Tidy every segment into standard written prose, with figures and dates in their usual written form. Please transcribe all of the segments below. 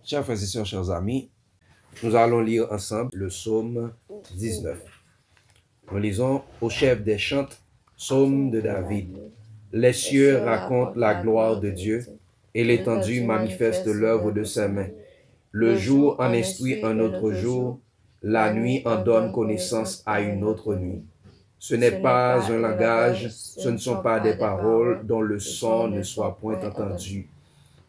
Chers frères et sœurs, chers amis, nous allons lire ensemble le psaume 19. Nous lisons au chef des chants, psaume de David. Les cieux racontent la gloire de Dieu et l'étendue manifeste l'œuvre de ses mains. Le jour en instruit un autre jour, la nuit en donne connaissance à une autre nuit. Ce n'est pas un langage, ce ne sont pas des paroles dont le son ne soit point entendu.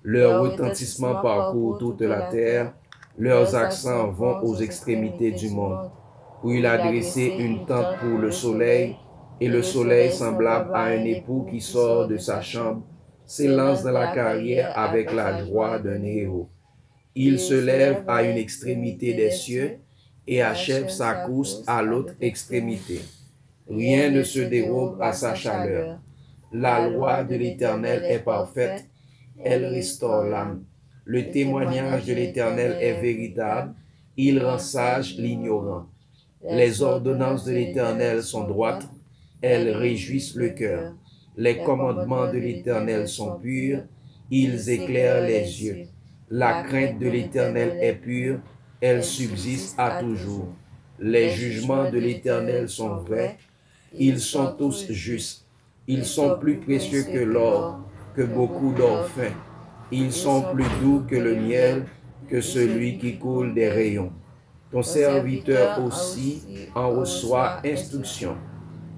Leur retentissement parcourt toute la terre, leurs accents vont aux extrémités du monde, où il a dressé une tente pour le soleil, et le soleil, semblable à un époux qui sort de sa chambre, s'élance dans la carrière avec la joie d'un héros. Il se lève à une extrémité des cieux et achève sa course à l'autre extrémité. Rien ne se dérobe à sa chaleur. La loi de l'Éternel est parfaite, elle restaure l'âme. Le témoignage de l'Éternel est véritable, il rend sage l'ignorant. Les ordonnances de l'Éternel sont droites, elles réjouissent le cœur. Les commandements de l'Éternel sont purs, ils éclairent les yeux. La crainte de l'Éternel est pure, elle subsiste à toujours. Les jugements de l'Éternel sont vrais, ils sont tous justes. Ils sont plus précieux que l'or, que beaucoup d'or fin. Ils sont plus doux que le miel, que celui qui coule des rayons. Ton serviteur aussi en reçoit instruction.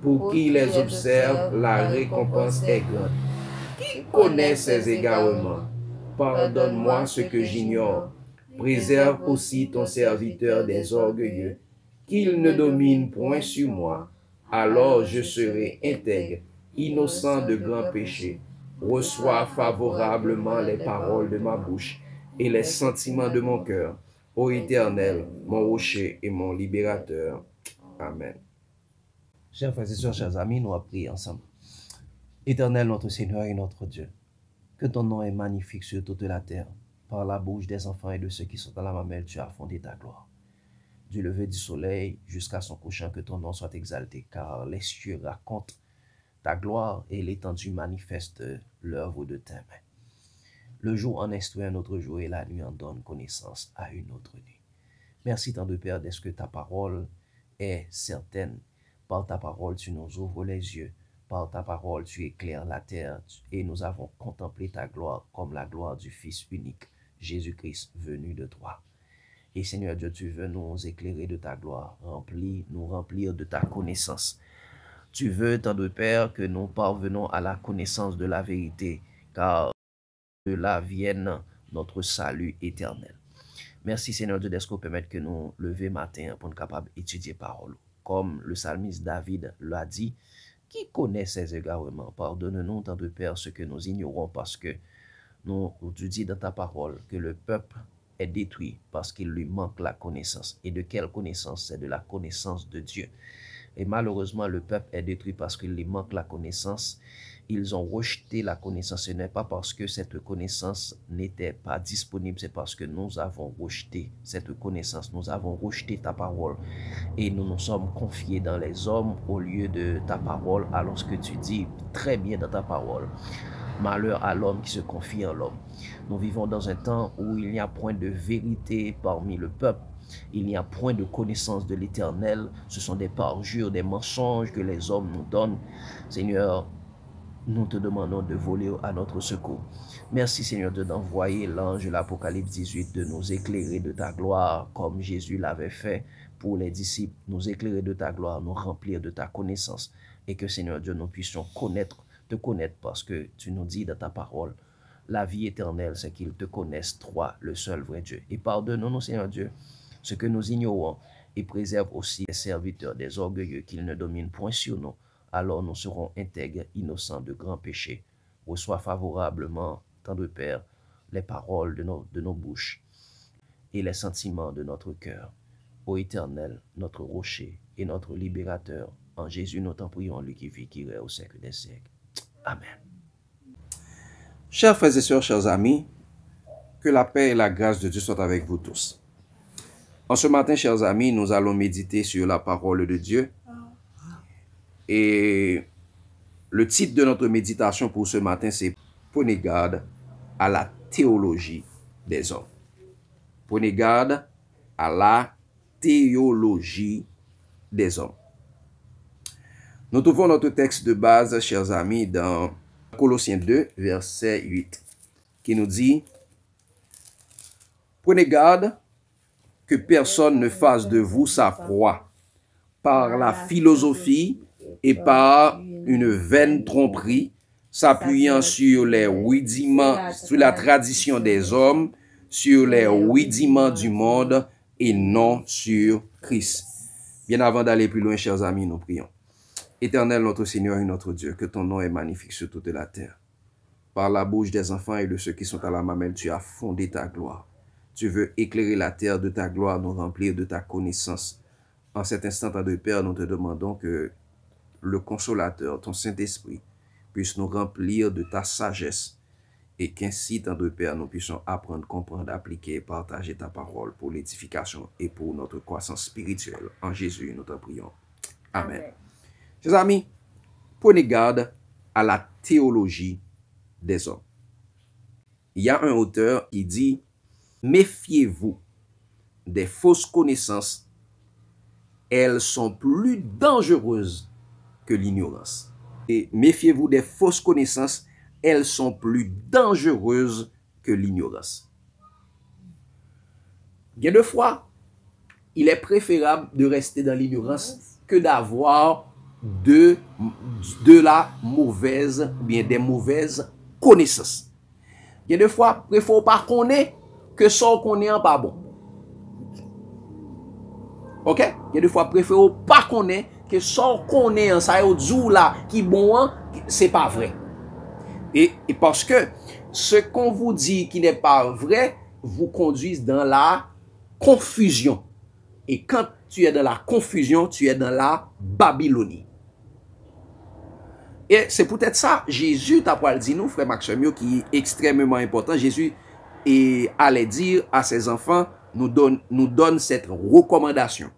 Pour qui les observe, la récompense est grande. Qui connaît ses égarements? Pardonne-moi ce que j'ignore. Préserve aussi ton serviteur des orgueilleux, qu'il ne domine point sur moi. Alors je serai intègre, innocent de grands péchés. Reçois favorablement les paroles de ma bouche et les sentiments de mon cœur. Ô Éternel, mon rocher et mon libérateur. Amen. Chers frères et sœurs, chers amis, nous allons prier ensemble. Éternel, notre Seigneur et notre Dieu, que ton nom est magnifique sur toute la terre. Par la bouche des enfants et de ceux qui sont dans la mamelle, tu as fondé ta gloire. Du lever du soleil jusqu'à son couchant, que ton nom soit exalté, car les cieux racontent ta gloire et l'étendue manifeste l'œuvre de tes mains. Le jour en instruit un autre jour et la nuit en donne connaissance à une autre nuit. Merci tant de Père, d'être que ta parole est certaine. Par ta parole, tu nous ouvres les yeux. Par ta parole, tu éclaires la terre et nous avons contemplé ta gloire comme la gloire du Fils unique, Jésus-Christ, venu de toi. Et Seigneur Dieu, tu veux nous éclairer de ta gloire, nous remplir de ta connaissance. Tu veux, tant de Père, que nous parvenons à la connaissance de la vérité, car de là vienne notre salut éternel. Merci Seigneur Dieu d'être permettre que nous lever matin pour être capable d'étudier parole. Comme le psalmiste David l'a dit, qui connaît ses égarements? Pardonne-nous, tant de Père, ce que nous ignorons, parce que tu dis dans ta parole que le peuple est détruit parce qu'il lui manque la connaissance. Et de quelle connaissance? C'est de la connaissance de Dieu. Et malheureusement, le peuple est détruit parce qu'il lui manque la connaissance. Ils ont rejeté la connaissance. Ce n'est pas parce que cette connaissance n'était pas disponible, c'est parce que nous avons rejeté cette connaissance. Nous avons rejeté ta parole et nous nous sommes confiés dans les hommes au lieu de ta parole, alors que tu dis très bien dans ta parole. Malheur à l'homme qui se confie en l'homme. Nous vivons dans un temps où il n'y a point de vérité parmi le peuple. Il n'y a point de connaissance de l'Éternel. Ce sont des parjures, des mensonges que les hommes nous donnent. Seigneur, nous te demandons de voler à notre secours. Merci Seigneur d'envoyer l'ange de l'Apocalypse 18, de nous éclairer de ta gloire comme Jésus l'avait fait pour les disciples. Nous éclairer de ta gloire, nous remplir de ta connaissance. Et que Seigneur Dieu, nous puissions te connaître, parce que tu nous dis dans ta parole, la vie éternelle, c'est qu'ils te connaissent, toi, le seul vrai Dieu. Et pardonne-nous, Seigneur Dieu, ce que nous ignorons, et préserve aussi les serviteurs des orgueilleux, qu'ils ne dominent point sur nous. Alors nous serons intègres, innocents de grands péchés. Reçois favorablement, tant de Père, les paroles de nos bouches et les sentiments de notre cœur. Ô Éternel, notre rocher et notre libérateur, en Jésus nous t'en prions, lui qui vit, qui règne au siècle des siècles. Amen. Chers frères et sœurs, chers amis, que la paix et la grâce de Dieu soient avec vous tous. En ce matin, chers amis, nous allons méditer sur la parole de Dieu. Et le titre de notre méditation pour ce matin, c'est « Prenez garde à la théologie des hommes ». Prenez garde à la théologie des hommes. Nous trouvons notre texte de base, chers amis, dans Colossiens 2, verset 8, qui nous dit: prenez garde que personne ne fasse de vous sa proie par la philosophie et par une vaine tromperie, s'appuyant sur les rudiments, sur la tradition des hommes, sur les rudiments du monde et non sur Christ. Bien avant d'aller plus loin, chers amis, nous prions. Éternel, notre Seigneur et notre Dieu, que ton nom est magnifique sur toute la terre. Par la bouche des enfants et de ceux qui sont à la mamelle, tu as fondé ta gloire. Tu veux éclairer la terre de ta gloire, nous remplir de ta connaissance. En cet instant, de Père, nous te demandons que le Consolateur, ton Saint-Esprit, puisse nous remplir de ta sagesse et qu'ainsi, de Père, nous puissions apprendre, comprendre, appliquer et partager ta parole pour l'édification et pour notre croissance spirituelle. En Jésus, nous te prions. Amen. Chers amis, prenez garde à la théologie des hommes. Il y a un auteur qui dit: méfiez-vous des fausses connaissances, elles sont plus dangereuses que l'ignorance. Et méfiez-vous des fausses connaissances, elles sont plus dangereuses que l'ignorance. Bien de fois, il est préférable de rester dans l'ignorance que d'avoir de la mauvaise, ou bien des mauvaises connaissances. Bien de fois, il ne faut pas connaître que ça qu'on est en pas bon. Ok? Il y a des fois, préfère pas connaître que ça qu'on est en ça là qui bon, c'est pas vrai. Et parce que ce qu'on vous dit qui n'est pas vrai vous conduise dans la confusion. Et quand tu es dans la confusion, tu es dans la Babylonie. Et c'est peut-être ça, Jésus t'a pas dit nous, frère Maxime, qui est extrêmement important. Jésus allait dire à ses enfants, nous donne cette recommandation.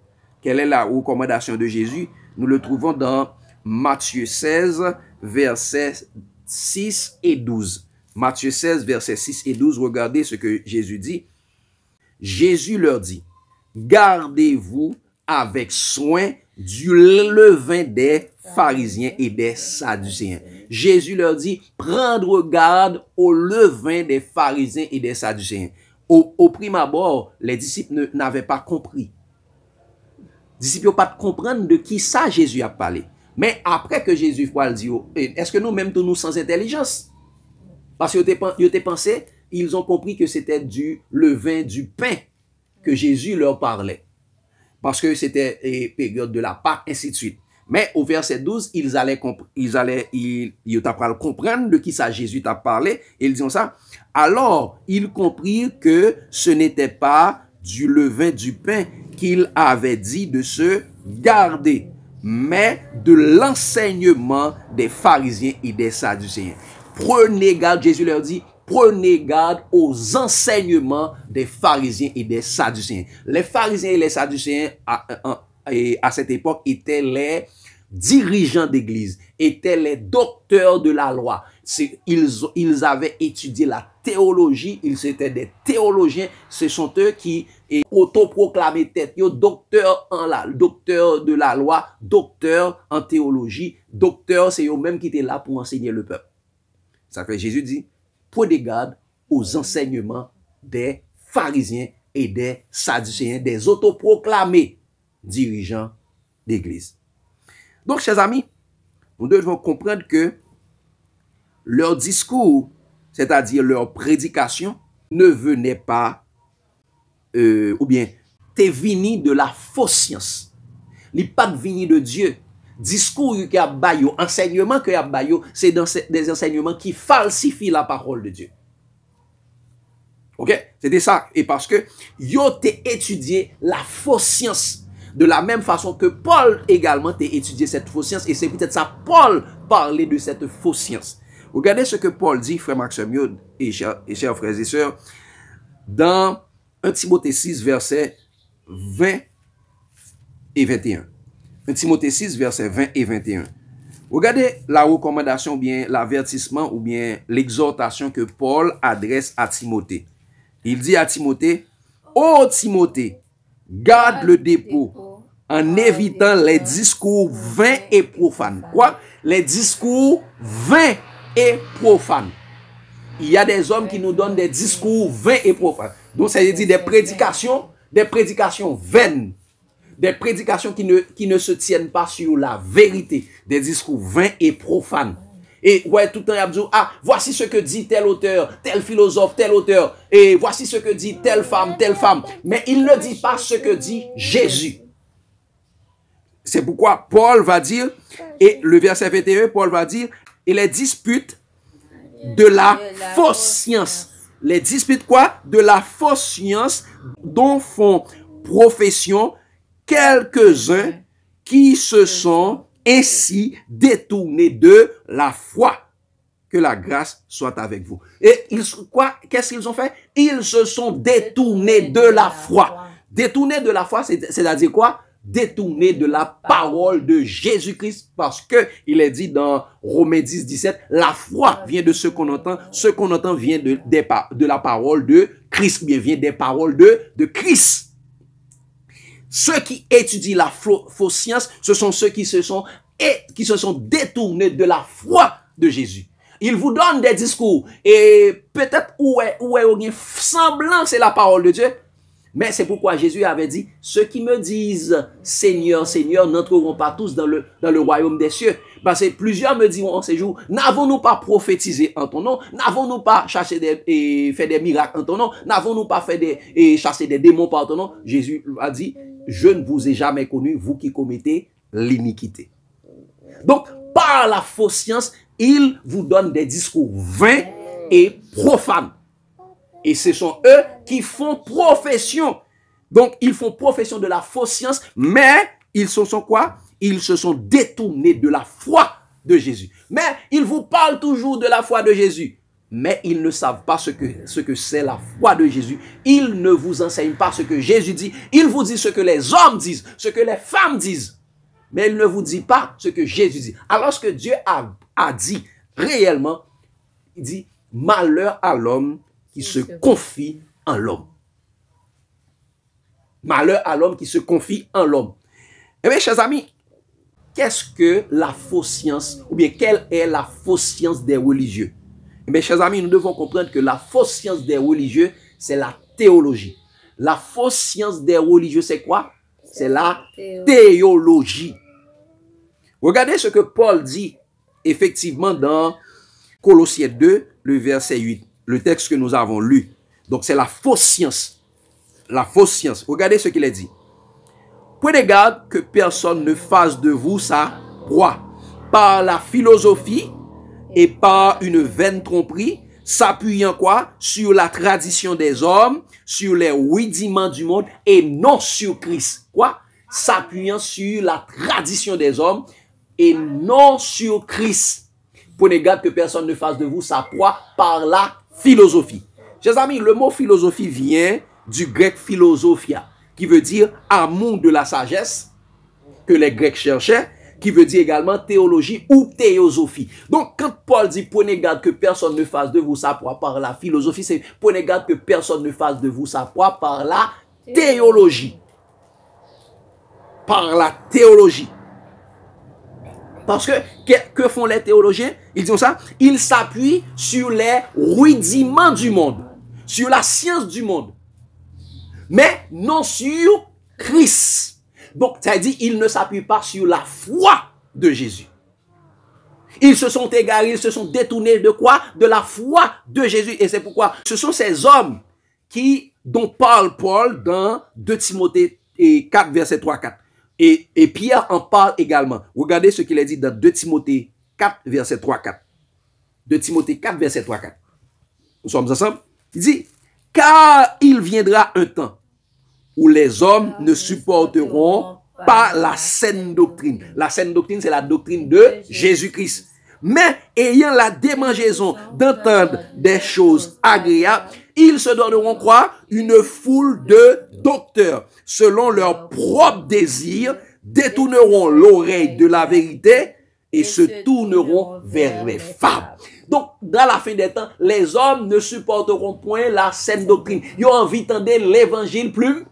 Quelle est la recommandation de Jésus? Nous le trouvons dans Matthieu 16, versets 6 et 12. Matthieu 16, versets 6 et 12, regardez ce que Jésus dit. Jésus leur dit: gardez-vous avec soin du levain des pharisiens et des sadducéens. Jésus leur dit: prendre garde au levain des pharisiens et des sadducéens. Au prime abord, les disciples n'avaient pas compris. Les disciples n'ont pas comprendre de qui ça Jésus a parlé. Mais après que Jésus a dit, est-ce que nous-mêmes nous sans intelligence? Parce qu'ils pensé, ils ont compris que c'était du levain du pain que Jésus leur parlait. Parce que c'était période de la Pâque, ainsi de suite. Mais au verset 12, ils allaient comprendre de qui ça Jésus t'a parlé. Et ils disent ça. Alors, ils comprirent que ce n'était pas du levain du pain qu'il avait dit de se garder, mais de l'enseignement des pharisiens et des sadducéens. Prenez garde, Jésus leur dit, prenez garde aux enseignements des pharisiens et des sadducéens. Les pharisiens et les sadducéens, à cette époque, étaient les dirigeants d'église, étaient les docteurs de la loi. Ils avaient étudié la théologie, ils étaient des théologiens. Ce sont eux qui autoproclamaient tête, docteur de la loi, docteur en théologie, docteur, c'est eux-mêmes qui étaient là pour enseigner le peuple. Ça fait Jésus dit, prenez garde aux enseignements des pharisiens et des sadducéens, des autoproclamés dirigeants d'église. Donc, chers amis, nous devons comprendre que leur discours, c'est-à-dire leur prédication, ne venait pas, ou bien, t'es venu de la fausse science. Il n'est pas venu de Dieu. Discours qu'il y a baillot, enseignement qu'il y a baillot, c'est des enseignements qui falsifient la parole de Dieu. Ok? C'était ça. Et parce que, yo t'es étudié la fausse science. De la même façon que Paul également t'a étudié cette fausse science. Et c'est peut-être ça, Paul parlait de cette fausse science. Regardez ce que Paul dit, frère Maxime et chers frères et sœurs, dans 1 Timothée 6, versets 20 et 21. 1 Timothée 6, versets 20 et 21. Regardez la recommandation, ou bien l'avertissement, ou bien l'exhortation que Paul adresse à Timothée. Il dit à Timothée, « Ô Timothée, garde le dépôt en évitant les discours vains et profanes. Quoi? Les discours vains et profanes. Il y a des hommes qui nous donnent des discours vains et profanes. Donc, ça veut dire des prédications vaines. Des prédications qui ne se tiennent pas sur la vérité. Des discours vains et profanes. Et ouais, tout le temps, il y a besoin, ah, voici ce que dit tel auteur, tel philosophe, tel auteur. Et voici ce que dit telle femme, telle femme. Mais il ne dit pas ce que dit Jésus. C'est pourquoi Paul va dire, et le verset 21, Paul va dire, et les disputes de la fausse science. Les disputes quoi? De la fausse science dont font profession quelques-uns qui se sont ainsi détournés de la foi. Que la grâce soit avec vous. Et qu'est-ce qu'ils ont fait? Ils se sont détournés de la foi. Détournés de la foi, c'est-à-dire quoi? Détournés de la parole de Jésus-Christ, parce que il est dit dans Romains 10, 17, la foi vient de ce qu'on entend vient de la parole de Christ, bien vient des paroles de Christ. Ceux qui étudient la fausse science, ce sont ceux qui se sont détournés de la foi de Jésus. Ils vous donnent des discours et peut-être où est semblant c'est la parole de Dieu. Mais c'est pourquoi Jésus avait dit, ceux qui me disent Seigneur, Seigneur, n'entreront pas tous dans le royaume des cieux. Parce que plusieurs me diront en ces jours, n'avons-nous pas prophétisé en ton nom? N'avons-nous pas chassé fait des miracles en ton nom? N'avons-nous pas chassé des démons par ton nom? Jésus a dit, je ne vous ai jamais connu, vous qui commettez l'iniquité. Donc, par la fausse science, ils vous donnent des discours vains et profanes. Et ce sont eux qui font profession. Donc, ils font profession de la fausse science, mais ils se sont quoi? Ils se sont détournés de la foi de Jésus. Mais ils vous parlent toujours de la foi de Jésus. Mais ils ne savent pas ce que c'est la foi de Jésus. Ils ne vous enseignent pas ce que Jésus dit. Ils vous disent ce que les hommes disent, ce que les femmes disent. Mais ils ne vous disent pas ce que Jésus dit. Alors ce que Dieu a dit réellement, il dit, malheur à l'homme qui se confie en l'homme. Malheur à l'homme qui se confie en l'homme. Eh bien, chers amis, qu'est-ce que la fausse science, ou bien quelle est la fausse science des religieux? Eh bien, chers amis, nous devons comprendre que la fausse science des religieux, c'est la théologie. La fausse science des religieux, c'est quoi? C'est la théologie. Regardez ce que Paul dit effectivement dans Colossiens 2, le verset 8. Le texte que nous avons lu. Donc, c'est la fausse science. La fausse science. Regardez ce qu'il a dit. Prenez garde que personne ne fasse de vous sa proie. Par la philosophie et par une vaine tromperie, s'appuyant quoi? Sur la tradition des hommes, sur les rudiments du monde et non sur Christ. Quoi? S'appuyant sur la tradition des hommes et non sur Christ. Prenez garde que personne ne fasse de vous sa proie par la philosophie. Chers amis, le mot philosophie vient du grec philosophia, qui veut dire amour de la sagesse, que les Grecs cherchaient, qui veut dire également théologie ou théosophie. Donc, quand Paul dit prenez garde que personne ne fasse de vous sa proie par la philosophie, c'est prenez garde que personne ne fasse de vous sa proie par la théologie. Par la théologie. Parce que font les théologiens? Ils disent ça. Ils s'appuient sur les rudiments du monde. Sur la science du monde. Mais non sur Christ. Donc, ça dit, ils ne s'appuient pas sur la foi de Jésus. Ils se sont égarés, ils se sont détournés de quoi? De la foi de Jésus. Et c'est pourquoi ce sont ces hommes dont parle Paul dans 2 Timothée 4, verset 3-4. Et Pierre en parle également. Regardez ce qu'il a dit dans 2 Timothée 4, verset 3-4. 2 Timothée 4, verset 3-4. Nous sommes ensemble. Il dit, car il viendra un temps où les hommes ne supporteront pas la saine doctrine. La saine doctrine, c'est la doctrine de Jésus-Christ. Mais ayant la démangeaison d'entendre des choses agréables, ils se donneront quoi? Une foule de docteurs, selon leurs propres désirs, détourneront l'oreille de la vérité et se tourneront vers les fables. Donc, dans la fin des temps, les hommes ne supporteront point la saine doctrine. Ils ont envie d'entendre l'évangile plume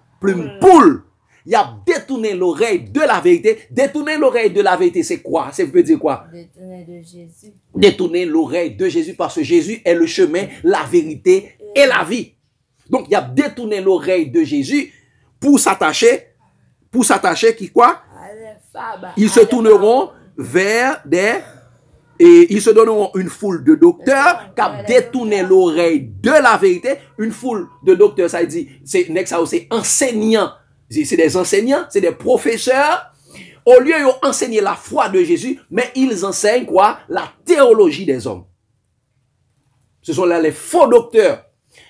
poule. Il a détourné l'oreille de la vérité. Détourner l'oreille de la vérité, c'est quoi? Ça veut dire quoi? Détourner de Jésus. Détourner l'oreille de Jésus parce que Jésus est le chemin, la vérité et la vie. Donc, il a détourné l'oreille de Jésus pour s'attacher qui quoi? Ils se tourneront vers et ils se donneront une foule de docteurs qui ont détourné l'oreille de la vérité. Une foule de docteurs, ça dit, c'est enseignants. C'est des enseignants, c'est des professeurs. Au lieu d'enseigner la foi de Jésus, mais ils enseignent quoi? La théologie des hommes. Ce sont là les faux docteurs.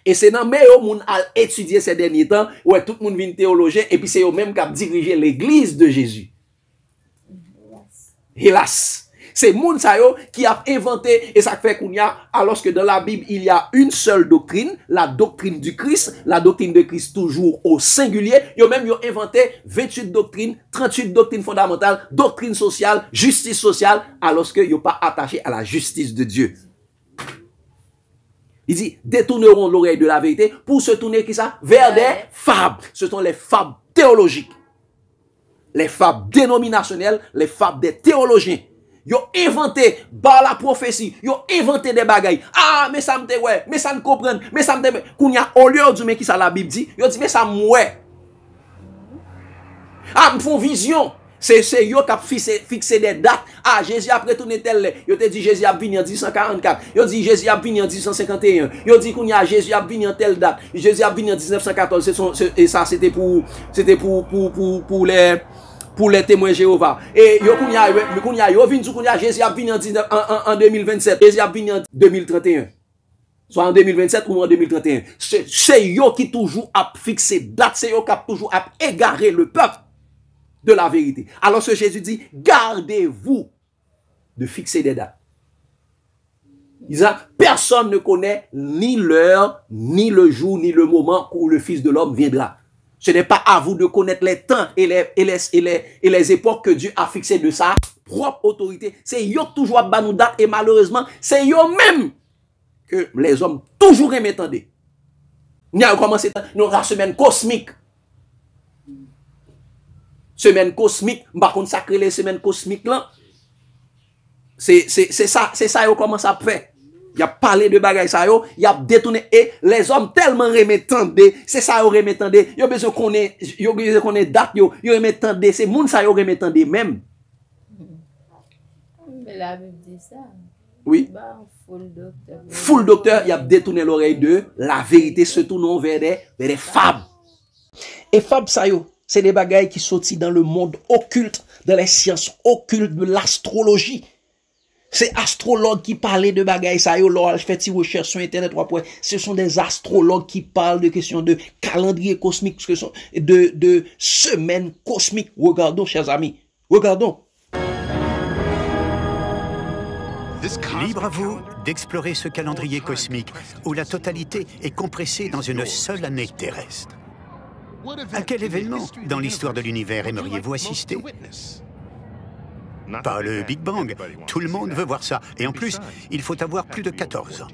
Et c'est dans le monde à étudier ces derniers temps, où tout le monde vient théologien, et puis c'est eux-mêmes qui ont dirigé l'église de Jésus. Hélas. C'est moun sa yo qui a inventé, et ça fait qu'on y a, alors que dans la Bible, il y a une seule doctrine, la doctrine du Christ, la doctrine de Christ toujours au singulier. Yo même yo inventé 28 doctrines, 38 doctrines fondamentales, doctrine sociale, justice sociale, alors que yo pas attaché à la justice de Dieu. Il dit, détourneront l'oreille de la vérité pour se tourner qui ça? Vers des fables. Ce sont les fables théologiques. Les fables dénominationnelles, les fables des théologiens. Ils ont inventé, par la prophétie, ils ont inventé des bagailles. Ah, mais ça me dit, ouais, mais ça me comprend, mais ça me dit, qu'on y a, au lieu de dire, qui ça la Bible dit, ils ont dit, mais ça me ouais. Ah, me font vision. C'est eux qui ont fixé des dates. Ah, Jésus a retourné tel. Ils ont dit, Jésus a venu en 1844. Ils ont dit, Jésus a venu en 1851. Ils ont dit, qu'on y a, Jésus a venu en telle date. Jésus a venu en 1914. Et ça, c'était pour les témoins Jéhovah. Et yo Jésus a venu en 2027, Jésus a venu en 2031. Soit en 2027 ou en 2031. C'est yo qui toujours a fixé date, c'est yo qui a toujours a égaré le peuple de la vérité. Alors que Jésus dit, gardez-vous de fixer des dates. Personne ne connaît ni l'heure, ni le jour, ni le moment où le Fils de l'homme viendra. Ce n'est pas à vous de connaître les temps et les époques que Dieu a fixées de sa propre autorité. C'est yo toujours à nous date et malheureusement, c'est yo même que les hommes toujours aiment attendre. Nous avons commencé la semaine cosmique. Semaine cosmique, par contre, sacré les semaines cosmiques là. C'est ça yo commence à faire. Il a parlé de bagaille ça yo, il a détourné et les hommes tellement remettent, c'est ça yo remettent, yo besoin qu'on ait date yo remettent, c'est moun ça yo remettent même. Mais la Bible dit ça. Oui. Full docteur, il a détourné l'oreille de la vérité se tournant vers des fables. Et fables ça yo, c'est des bagailles qui sortent dans le monde occulte, dans les sciences occultes, de l'astrologie. C'est astrologues qui parlaient de bagaille ça yo, je fais des recherches sur internet, ce sont des astrologues qui parlent de questions de calendrier cosmique, de semaines cosmiques. Regardons, chers amis, regardons. Libre à vous d'explorer ce calendrier cosmique où la totalité est compressée dans une seule année terrestre. À quel événement dans l'histoire de l'univers aimeriez-vous assister? Pas le Big Bang. Tout le monde veut voir ça. Et en plus, il faut avoir plus de 14 ans.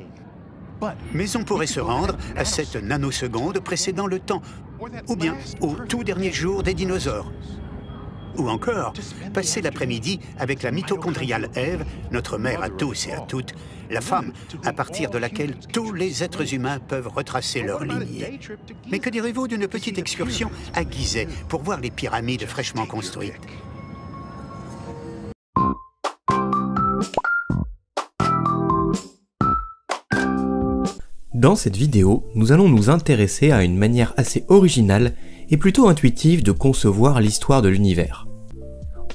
Mais on pourrait se rendre à cette nanoseconde précédant le temps. Ou bien au tout dernier jour des dinosaures. Ou encore, passer l'après-midi avec la mitochondriale Ève, notre mère à tous et à toutes, la femme à partir de laquelle tous les êtres humains peuvent retracer leur lignée. Mais que direz-vous d'une petite excursion à Gizeh pour voir les pyramides fraîchement construites? Dans cette vidéo, nous allons nous intéresser à une manière assez originale et plutôt intuitive de concevoir l'histoire de l'univers.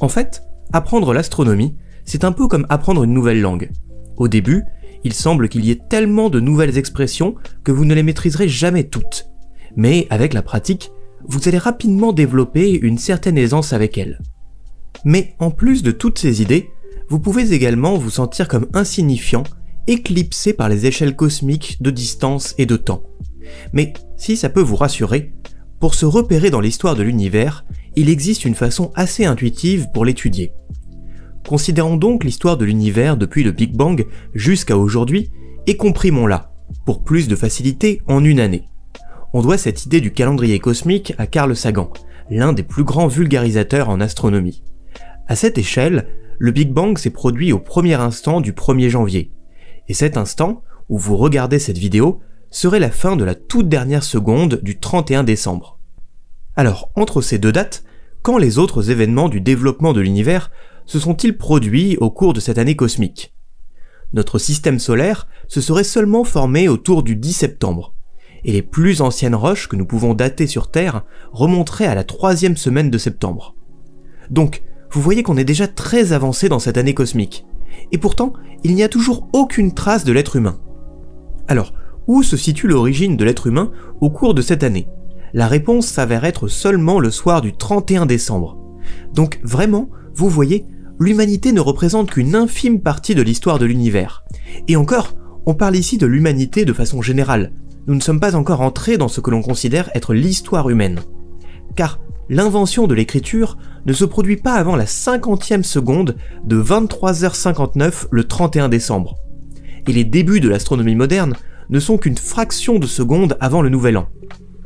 En fait, apprendre l'astronomie, c'est un peu comme apprendre une nouvelle langue. Au début, il semble qu'il y ait tellement de nouvelles expressions que vous ne les maîtriserez jamais toutes. Mais avec la pratique, vous allez rapidement développer une certaine aisance avec elles. Mais en plus de toutes ces idées, vous pouvez également vous sentir comme insignifiant, éclipsé par les échelles cosmiques de distance et de temps. Mais si ça peut vous rassurer, pour se repérer dans l'histoire de l'univers, il existe une façon assez intuitive pour l'étudier. Considérons donc l'histoire de l'univers depuis le Big Bang jusqu'à aujourd'hui et comprimons-la, pour plus de facilité, en une année. On doit cette idée du calendrier cosmique à Carl Sagan, l'un des plus grands vulgarisateurs en astronomie. À cette échelle, le Big Bang s'est produit au premier instant du 1er janvier. Et cet instant, où vous regardez cette vidéo, serait la fin de la toute dernière seconde du 31 décembre. Alors, entre ces deux dates, quand les autres événements du développement de l'univers se sont-ils produits au cours de cette année cosmique? Notre système solaire se serait seulement formé autour du 10 septembre, et les plus anciennes roches que nous pouvons dater sur Terre remonteraient à la 3e semaine de septembre. Donc, vous voyez qu'on est déjà très avancé dans cette année cosmique, et pourtant, il n'y a toujours aucune trace de l'être humain. Alors, où se situe l'origine de l'être humain au cours de cette année? La réponse s'avère être seulement le soir du 31 décembre. Donc vraiment, vous voyez, l'humanité ne représente qu'une infime partie de l'histoire de l'univers. Et encore, on parle ici de l'humanité de façon générale. Nous ne sommes pas encore entrés dans ce que l'on considère être l'histoire humaine. Car l'invention de l'écriture ne se produit pas avant la 50e seconde de 23h59 le 31 décembre. Et les débuts de l'astronomie moderne ne sont qu'une fraction de seconde avant le Nouvel An.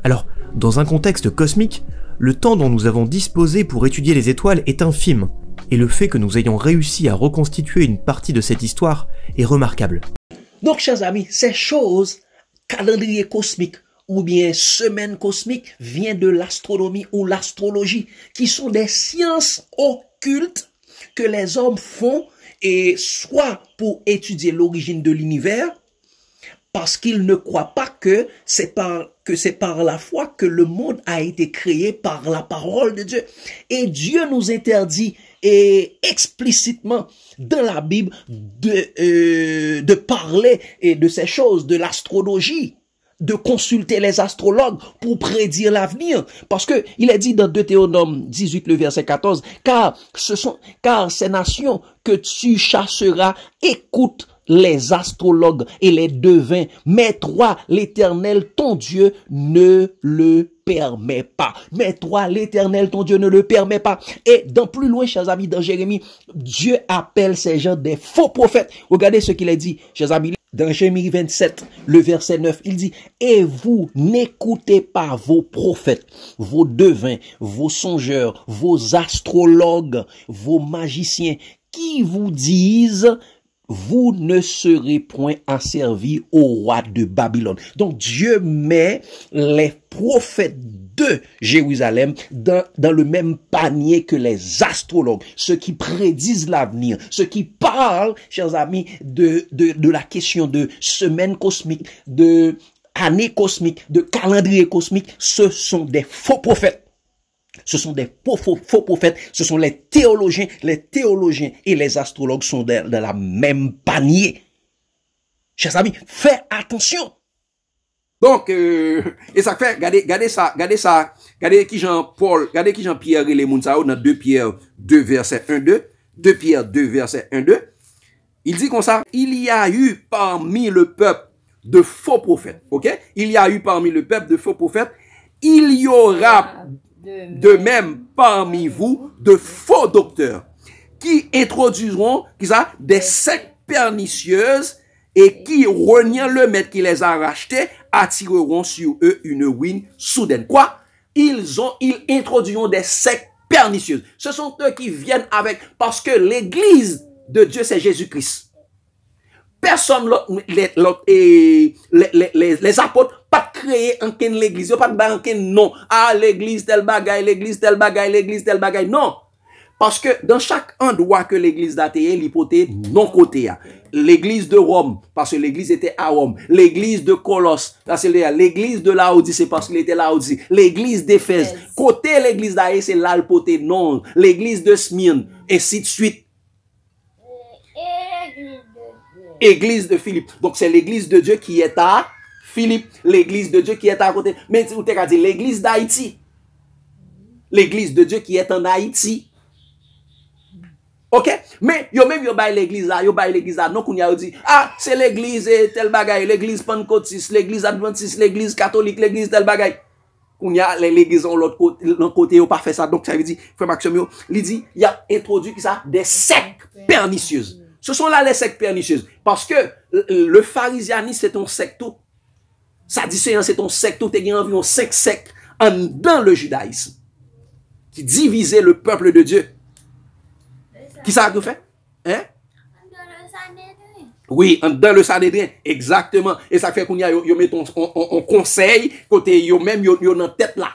Alors, dans un contexte cosmique, le temps dont nous avons disposé pour étudier les étoiles est infime, et le fait que nous ayons réussi à reconstituer une partie de cette histoire est remarquable. Donc, chers amis, ces choses, calendrier cosmique ou bien semaine cosmique, vient de l'astronomie ou l'astrologie, qui sont des sciences occultes que les hommes font, et soit pour étudier l'origine de l'univers, parce qu'ils ne croient pas que c'est par la foi que le monde a été créé par la parole de Dieu. Et Dieu nous interdit explicitement dans la Bible de parler de ces choses, de l'astrologie, de consulter les astrologues pour prédire l'avenir. Parce que il est dit dans Deutéronome 18, le verset 14, car ces nations que tu chasseras écoutent les astrologues et les devins, mais toi, l'Éternel, ton Dieu, ne le permet pas. Mais toi, l'Éternel, ton Dieu, ne le permet pas. Et dans plus loin, chers amis, dans Jérémie, Dieu appelle ces gens des faux prophètes. Regardez ce qu'il a dit, chers amis. Dans Jérémie 27, le verset 9, il dit, « Et vous n'écoutez pas vos prophètes, vos devins, vos songeurs, vos astrologues, vos magiciens, qui vous disent, vous ne serez point asservis au roi de Babylone. » Donc Dieu met les prophètes de Jérusalem dans le même panier que les astrologues, ceux qui prédisent l'avenir, ceux qui parlent, chers amis, de la question de semaine cosmique, de année cosmique, de calendrier cosmique. Ce sont des faux prophètes. Ce sont des faux prophètes, ce sont les théologiens et les astrologues sont dans la même panier. Chers amis, faites attention. Donc, et ça fait, regardez qui Jean-Paul, regardez qui Jean-Pierre et les Mounsao dans 2 Pierre 2 verset 1-2, 2 Pierre 2 verset 1-2, il dit comme ça, il y a eu parmi le peuple de faux prophètes, ok? Il y a eu parmi le peuple de faux prophètes, il y aura de même parmi vous de faux docteurs qui introduiront des sectes pernicieuses et qui, reniant le maître qui les a rachetés, attireront sur eux une ruine soudaine. Quoi? Ils introduiront des sectes pernicieuses. Ce sont eux qui viennent avec, parce que l'église de Dieu, c'est Jésus-Christ. Personne, les apôtres, pas créer en ken l'église, pas de ken non. Ah, l'église tel bagaille, l'église tel bagaille, l'église tel bagaille. Non. Parce que dans chaque endroit que l'église d'Athée, l'hypothèse non côté. L'église de Rome, parce que l'église était à Rome. L'église de Colosse, c'est l'église de Laodicée, parce qu'il était Laodicée. L'église d'Éphèse. Côté l'église d'Athée, c'est l'alpoté non. L'église de Smyrne, ainsi de suite. Église de Philippe. Donc c'est l'église de Dieu qui est à Philippe. L'église de Dieu qui est à côté. Mais vous t'avez dit l'église d'Haïti. L'église de Dieu qui est en Haïti. Ok? Mais yo même yo bay l'église là, non qu'on y a dit ah, c'est l'église tel bagaille, l'église pentecôtiste, l'église adventiste, l'église catholique, l'église tel bagaille. qu'on y a l'église en l'autre côté, ou pas fait ça. Donc, ça veut dire, frère Maxime, il dit, il a introduit ça, des sectes pernicieuses. Ce sont là les sectes pernicieuses. Parce que le pharisianisme, c'est un secto. Sadducéen, c'est un secto. Il y a environ 5 sectes dans le judaïsme qui divisaient le peuple de Dieu. Qui ça a tout fait? Hein? Oui, dans le Sanhédrin, exactement. Et ça fait qu'on y a, yo met on conseil, côté yo même yo dans tête là.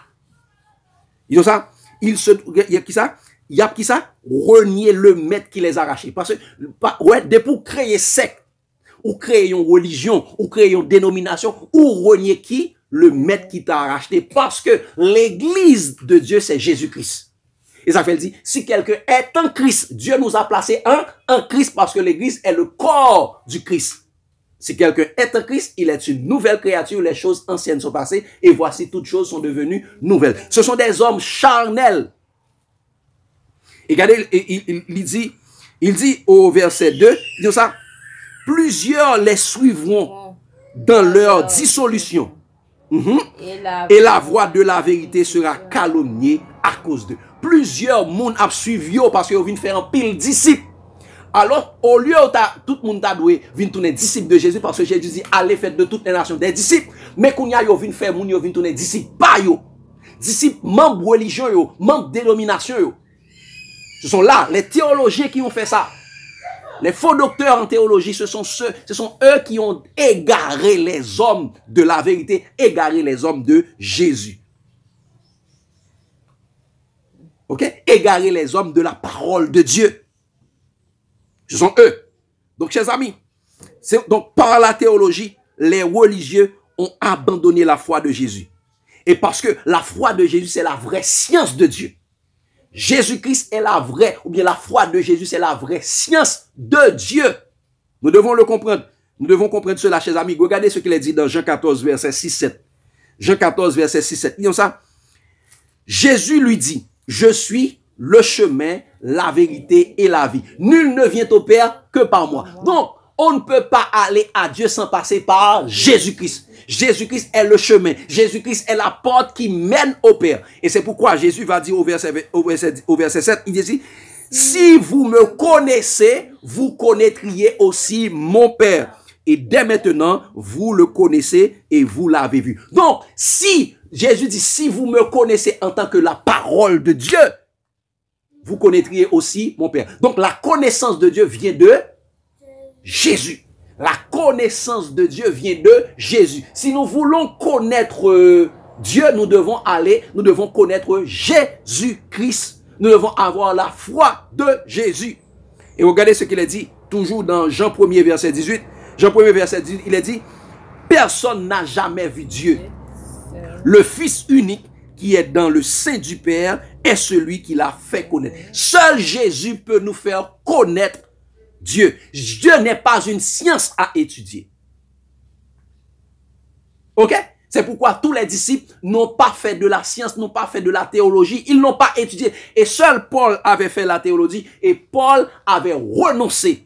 Ils ont ça, il y a qui ça? Il y a qui ça? Renier le maître qui les a arrachés. Parce que, ouais, de pour créer secte, ou créer une religion, ou créer une dénomination, ou renier qui? Le maître qui t'a racheté. Parce que l'église de Dieu, c'est Jésus-Christ. Et ça fait dire, si quelqu'un est en Christ, Dieu nous a placé en Christ parce que l'église est le corps du Christ. Si quelqu'un est en Christ, il est une nouvelle créature, les choses anciennes sont passées et voici toutes choses sont devenues nouvelles. Ce sont des hommes charnels. Et regardez, il dit au verset 2, il dit ça, plusieurs les suivront dans leur dissolution. Et la voix de la vérité sera calomniée à cause d'eux. Plusieurs monde a suivi parce qu'ils viennent faire un pile disciples. Alors, au lieu où tout le monde a doué, vient tourner disciples de Jésus parce que Jésus dit allez faites de toutes les nations des disciples. Mais qu'on y a yo vient faire moun yo vient tourner disciples pas yo. Disciples membres religion yo, membres dénomination yo. Ce sont là les théologiens qui ont fait ça. Les faux docteurs en théologie, ce sont eux qui ont égaré les hommes de la vérité, égaré les hommes de Jésus. Ok? Égarer les hommes de la parole de Dieu. Ce sont eux. Donc, chers amis, donc par la théologie, les religieux ont abandonné la foi de Jésus. Et parce que la foi de Jésus, c'est la vraie science de Dieu. Jésus-Christ est la vraie, ou bien la foi de Jésus, c'est la vraie science de Dieu. Nous devons le comprendre. Nous devons comprendre cela, chers amis. Regardez ce qu'il est dit dans Jean 14, verset 6-7. Jean 14, verset 6-7. Disons ça. Jésus lui dit, je suis le chemin, la vérité et la vie. Nul ne vient au Père que par moi. Donc, on ne peut pas aller à Dieu sans passer par Jésus-Christ. Jésus-Christ est le chemin. Jésus-Christ est la porte qui mène au Père. Et c'est pourquoi Jésus va dire au verset 7, il dit, si vous me connaissez, vous connaîtriez aussi mon Père. Et dès maintenant, vous le connaissez et vous l'avez vu. Donc, si Jésus dit, si vous me connaissez en tant que la parole de Dieu, vous connaîtriez aussi mon Père. Donc, la connaissance de Dieu vient de Jésus. La connaissance de Dieu vient de Jésus. Si nous voulons connaître Dieu, nous devons connaître Jésus-Christ. Nous devons avoir la foi de Jésus. Et regardez ce qu'il a dit, toujours dans Jean 1er, verset 18. Jean 1er, verset 18, il a dit, personne n'a jamais vu Dieu. Le Fils unique qui est dans le sein du Père est celui qui l'a fait connaître. Seul Jésus peut nous faire connaître Dieu. Dieu n'est pas une science à étudier. Ok? C'est pourquoi tous les disciples n'ont pas fait de la science, n'ont pas fait de la théologie. Ils n'ont pas étudié. Et seul Paul avait fait la théologie et Paul avait renoncé.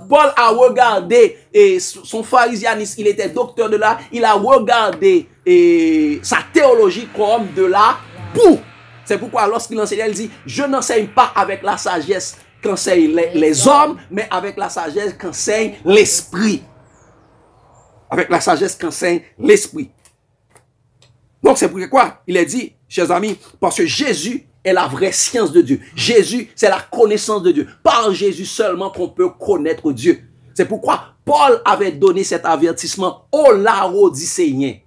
Paul a regardé son pharisianisme, il était docteur de l'art, il a regardé sa théologie comme de la boue. C'est pourquoi lorsqu'il enseignait, il dit, je n'enseigne pas avec la sagesse qu'enseignent les hommes, mais avec la sagesse qu'enseigne l'esprit. Avec la sagesse qu'enseigne l'esprit. Donc c'est pourquoi il est dit, chers amis, parce que Jésus est la vraie science de Dieu. Jésus, c'est la connaissance de Dieu. Par Jésus seulement qu'on peut connaître Dieu. C'est pourquoi Paul avait donné cet avertissement aux Laodicéens.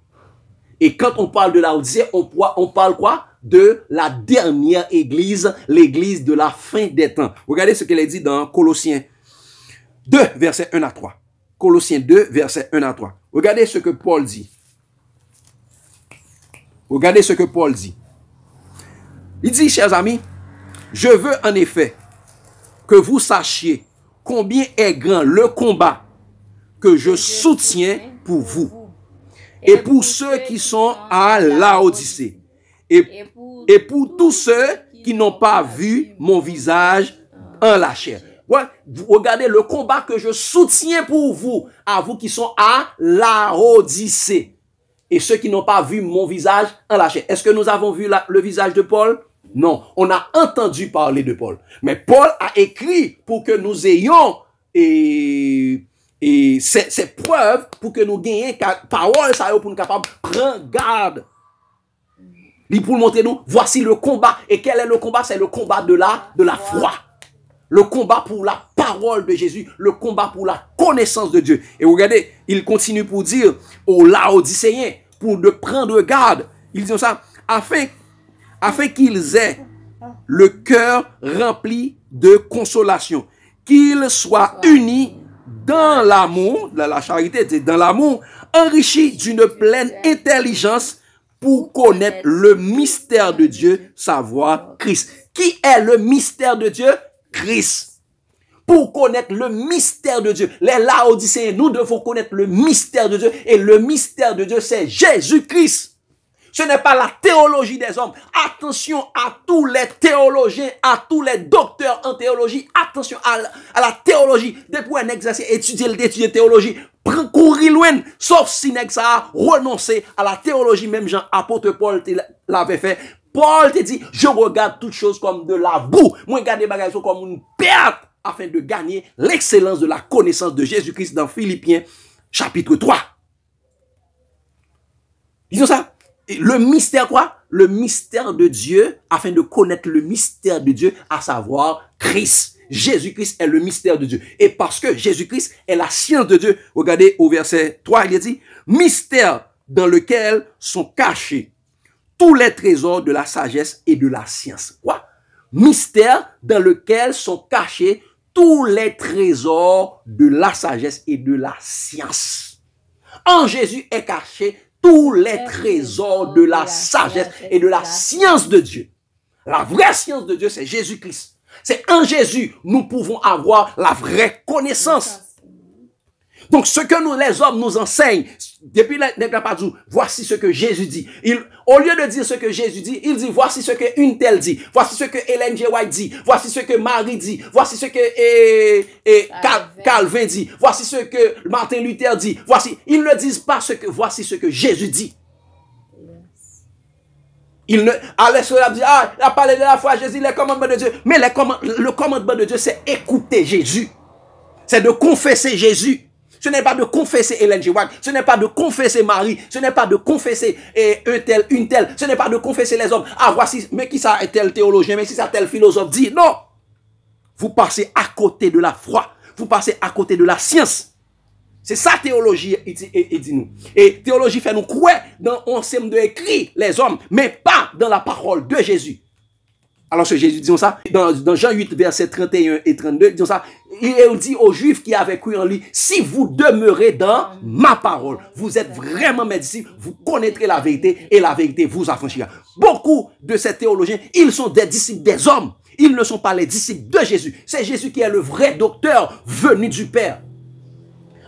Et quand on parle de Laodicée, on parle quoi? De la dernière église, l'église de la fin des temps. Regardez ce qu'il est dit dans Colossiens 2, versets 1 à 3. Colossiens 2, versets 1 à 3. Regardez ce que Paul dit. Regardez ce que Paul dit. Il dit, chers amis, je veux en effet que vous sachiez combien est grand le combat que je soutiens pour vous et pour ceux qui sont à Laodicée et pour tous ceux qui n'ont pas vu mon visage en la chair. Ouais, regardez le combat que je soutiens pour vous, à vous qui sont à Laodicée. et ceux qui n'ont pas vu mon visage en la chair. Est-ce que nous avons vu le visage de Paul? Non, on a entendu parler de Paul. Mais Paul a écrit pour que nous ayons ces preuves, pour que nous gagnions parole, ça pour nous capables prendre garde. Pour montrer nous, voici le combat. Et quel est le combat? C'est le combat de la foi. Le combat pour la parole de Jésus, le combat pour la connaissance de Dieu. Et regardez, il continue pour dire aux Laodicéens, pour de prendre garde. Ils disent ça, afin qu'ils aient le cœur rempli de consolation, qu'ils soient unis dans l'amour, dans la charité, dans l'amour, enrichis d'une pleine intelligence pour connaître le mystère de Dieu, savoir Christ. Qui est le mystère de Dieu? Christ. Pour connaître le mystère de Dieu. Les Laodicéens, nous devons connaître le mystère de Dieu. Et le mystère de Dieu, c'est Jésus-Christ. Ce n'est pas la théologie des hommes. Attention à tous les théologiens, à tous les docteurs en théologie. Attention à la théologie. Depuis un exercice, étudier théologie, courir loin, sauf si ça a renoncé à la théologie. Même Jean-Apôtre Paul l'avait fait. Paul te dit, je regarde toutes choses comme de la boue. Moi, je regarde les bagages comme une perte afin de gagner l'excellence de la connaissance de Jésus-Christ dans Philippiens chapitre 3. Disons ça. Le mystère quoi? Le mystère de Dieu, afin de connaître le mystère de Dieu, à savoir Christ. Jésus-Christ est le mystère de Dieu. Et parce que Jésus-Christ est la science de Dieu, regardez au verset 3, il est dit, mystère dans lequel sont cachés tous les trésors de la sagesse et de la science. Quoi? Mystère dans lequel sont cachés tous les trésors de la sagesse et de la science. En Jésus est caché tous les trésors de la sagesse et de la science de Dieu. La vraie science de Dieu, c'est Jésus-Christ. C'est en Jésus, nous pouvons avoir la vraie connaissance. Donc, ce que nous, les hommes, nous enseignent, depuis l'Eglapadzou, voici ce que Jésus dit. Au lieu de dire ce que Jésus dit, il dit, voici ce que une telle dit, voici ce que Ellen G. White dit, voici ce que Marie dit, voici ce que Calvin dit, voici ce que Martin Luther dit, voici. Ils ne disent pas voici ce que Jésus dit. Il ne, cela dit, il a parlé de la foi, Jésus, les commandements de Dieu. Mais le commandement de Dieu, c'est écouter Jésus. C'est de confesser Jésus. Ce n'est pas de confesser Ellen G. White, ce n'est pas de confesser Marie, ce n'est pas de confesser un tel, une telle, ce n'est pas de confesser les hommes. Ah, voici, mais qui ça est tel théologien, mais qui ça tel philosophe dit. Non! Vous passez à côté de la foi, vous passez à côté de la science. C'est ça théologie, et dit-nous. Et théologie fait nous croire dans un sème de écrit les hommes, mais pas dans la parole de Jésus. Alors que Jésus dit ça, dans Jean 8, versets 31 et 32, disons ça, il dit aux Juifs qui avaient cru en lui, si vous demeurez dans ma parole, vous êtes vraiment mes disciples, vous connaîtrez la vérité et la vérité vous affranchira. Beaucoup de ces théologiens, ils sont des disciples des hommes. Ils ne sont pas les disciples de Jésus. C'est Jésus qui est le vrai docteur venu du Père.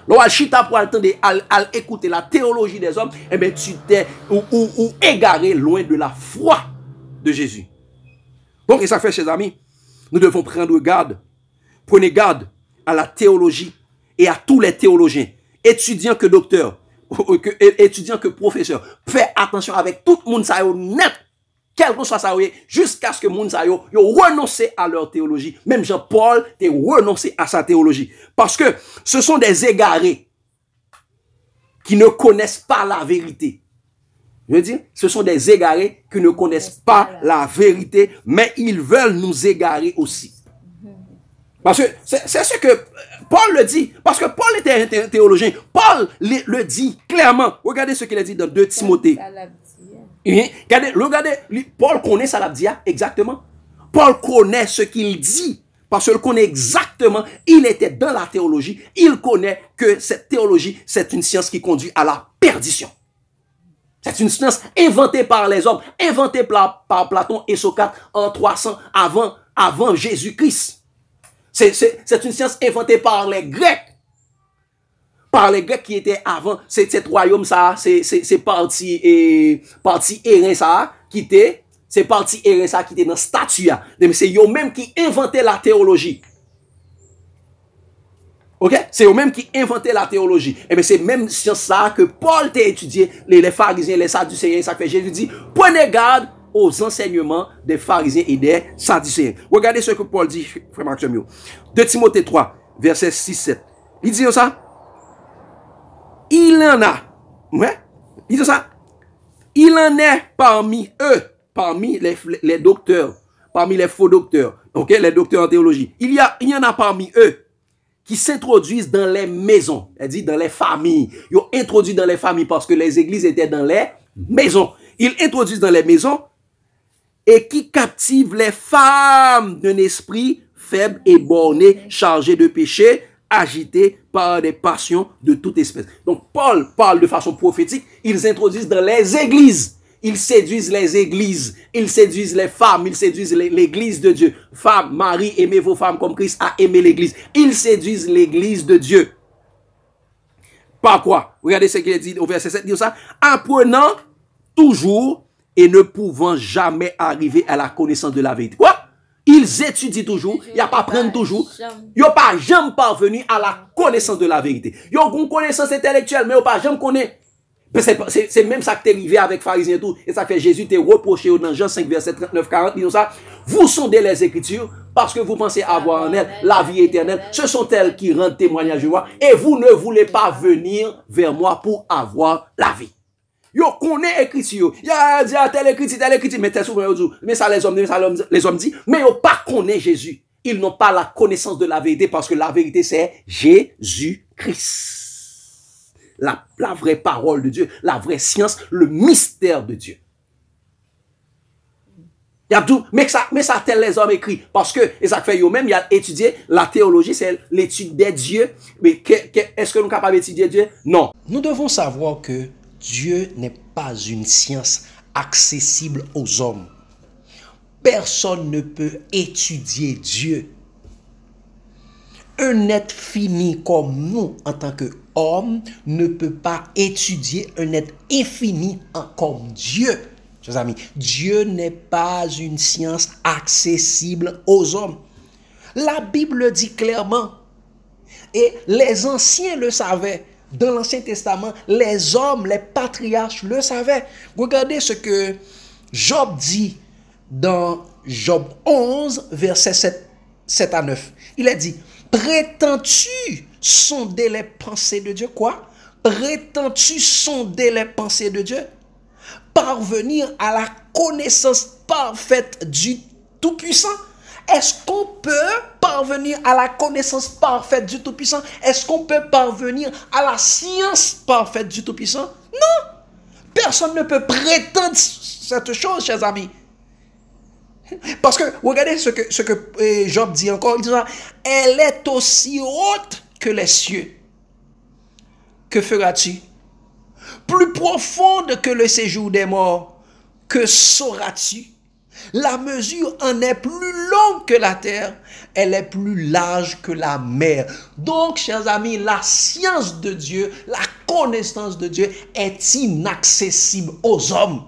Lorsque chita pour attendre à écouter la théologie des hommes, eh bien tu t'es ou égaré loin de la foi de Jésus. Donc, et ça fait, chers amis, nous devons prendre garde. Prenez garde à la théologie et à tous les théologiens, étudiants que docteurs, étudiants que professeurs. Faites attention avec tout le monde, ça net, quel que soit ça, jusqu'à ce que le monde ça renonce à leur théologie. Même Jean-Paul a renoncé à sa théologie. Parce que ce sont des égarés qui ne connaissent pas la vérité. Je veux dire, ce sont des égarés qui ne connaissent pas la vérité, mais ils veulent nous égarer aussi. Parce que c'est ce que Paul le dit. Parce que Paul était un théologien. Paul le dit clairement. Regardez ce qu'il a dit dans 2 Timothée. Regardez, Paul connaît Salabdia, exactement. Paul connaît ce qu'il dit. Parce qu'il connaît exactement, il était dans la théologie. Il connaît que cette théologie, c'est une science qui conduit à la perdition. C'est une science inventée par les hommes, inventée par Platon et Socrate en 300 avant Jésus-Christ. C'est une science inventée par les Grecs. Par les Grecs qui étaient avant, cet royaume, ça, c'est parti Erin, ça, qui était, c'est parti Erin, ça, qui était dans statue. C'est eux-mêmes qui inventaient la théologie. Ok? C'est eux-mêmes qui inventaient la théologie. Et bien, c'est même science ça que Paul t'a étudié, les pharisiens, les sadducéens, ça fait Jésus dit, prenez garde aux enseignements des pharisiens et des sadducéens. Regardez ce que Paul dit, frère Maxime. 2 Timothée 3, verset 6-7. Il dit ça. Il en a. Ouais? Il dit ça. Il en est parmi eux, parmi les docteurs, parmi les faux docteurs, ok, les docteurs en théologie. Il y en a parmi eux qui s'introduisent dans les maisons, c'est-à-dire dans les familles. Ils ont introduit dans les familles parce que les églises étaient dans les maisons. Ils introduisent dans les maisons et qui captivent les femmes d'un esprit faible et borné, chargé de péché, agité par des passions de toute espèce. Donc Paul parle de façon prophétique, ils introduisent dans les églises. Ils séduisent les églises, ils séduisent les femmes, ils séduisent l'église de Dieu. Femmes, Marie, aimez vos femmes comme Christ a aimé l'église. Ils séduisent l'église de Dieu. Par quoi? Regardez ce qu'il dit au verset 7, dit ça. Apprenant toujours et ne pouvant jamais arriver à la connaissance de la vérité. Quoi? Ils étudient toujours, il n'y a pas prendre toujours. Ils n'ont pas jamais parvenu à la connaissance de la vérité. Ils ont une connaissance intellectuelle, mais ils n'ont pas jamais connaître. C'est même ça que t'es arrivé avec pharisiens et tout. Et ça fait Jésus t'est reproché dans Jean 5, verset 39-40. Disons ça. Vous sondez les Écritures parce que vous pensez avoir en elles la vie éternelle. Ce sont elles qui rendent témoignage de moi. Et vous ne voulez pas venir vers moi pour avoir la vie. Yo connaît Écriture. Il y a dit tel écriture. Mais t'es souvent dit. Mais ça les hommes disent. Mais yo pas connaît Jésus. Ils n'ont pas la connaissance de la vérité parce que la vérité c'est Jésus-Christ. La vraie parole de Dieu, la vraie science, le mystère de Dieu. Il y a tout, mais ça tel les hommes écrits, parce que, et ça fait eux-mêmes, il y a étudié, la théologie, c'est l'étude des dieux, mais est-ce que nous sommes capables d'étudier Dieu? Non. Nous devons savoir que Dieu n'est pas une science accessible aux hommes. Personne ne peut étudier Dieu. Un être fini comme nous, en tant qu'homme, ne peut pas étudier un être infini comme Dieu. Chers amis, Dieu n'est pas une science accessible aux hommes. La Bible dit clairement, et les anciens le savaient, dans l'Ancien Testament, les hommes, les patriarches le savaient. Regardez ce que Job dit dans Job 11, versets 7 à 9. Il a dit, prétends-tu sonder les pensées de Dieu? Quoi? Prétends-tu sonder les pensées de Dieu? Parvenir à la connaissance parfaite du Tout-Puissant? Est-ce qu'on peut parvenir à la connaissance parfaite du Tout-Puissant? Est-ce qu'on peut parvenir à la science parfaite du Tout-Puissant? Non! Personne ne peut prétendre cette chose, chers amis. Parce que, regardez ce que Job dit encore, il dit, elle est aussi haute que les cieux. Que feras-tu? Plus profonde que le séjour des morts. Que sauras-tu? La mesure en est plus longue que la terre, elle est plus large que la mer. Donc, chers amis, la science de Dieu, la connaissance de Dieu est inaccessible aux hommes.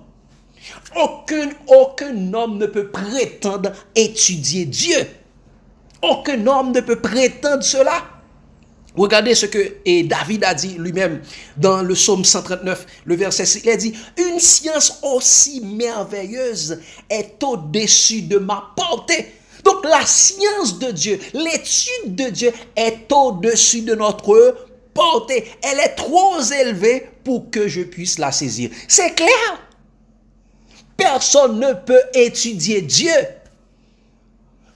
Aucun homme ne peut prétendre étudier Dieu. Aucun homme ne peut prétendre cela. Regardez ce que David a dit lui-même dans le psaume 139, le verset 6. Il a dit, une science aussi merveilleuse est au-dessus de ma portée. Donc la science de Dieu, l'étude de Dieu est au-dessus de notre portée. Elle est trop élevée pour que je puisse la saisir. C'est clair. Personne ne peut étudier Dieu.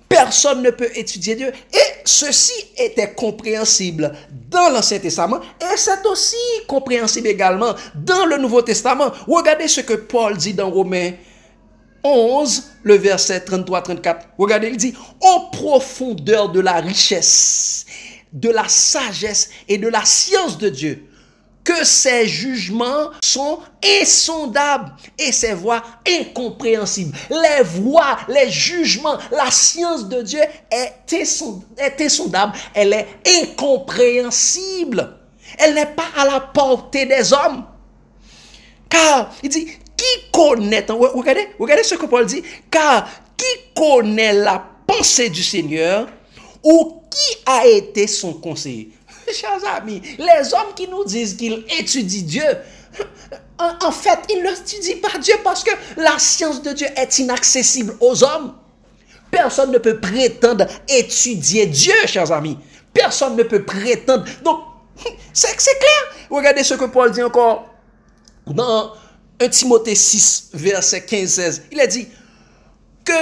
Personne ne peut étudier Dieu. Et ceci était compréhensible dans l'Ancien Testament. Et c'est aussi compréhensible également dans le Nouveau Testament. Regardez ce que Paul dit dans Romains 11, le verset 33-34. Regardez, il dit, ô profondeur de la richesse, de la sagesse et de la science de Dieu, que ses jugements sont insondables et ses voies incompréhensibles. Les voies, les jugements, la science de Dieu est insondable, elle est incompréhensible. Elle n'est pas à la portée des hommes. Car, il dit, qui connaît, regardez ce que Paul dit, car qui connaît la pensée du Seigneur ou qui a été son conseiller? chers amis, les hommes qui nous disent qu'ils étudient Dieu, en fait, ils n'étudient pas Dieu parce que la science de Dieu est inaccessible aux hommes. Personne ne peut prétendre étudier Dieu, chers amis. Personne ne peut prétendre. Donc, c'est clair. Regardez ce que Paul dit encore dans 1 Timothée 6, verset 15-16. Il a dit que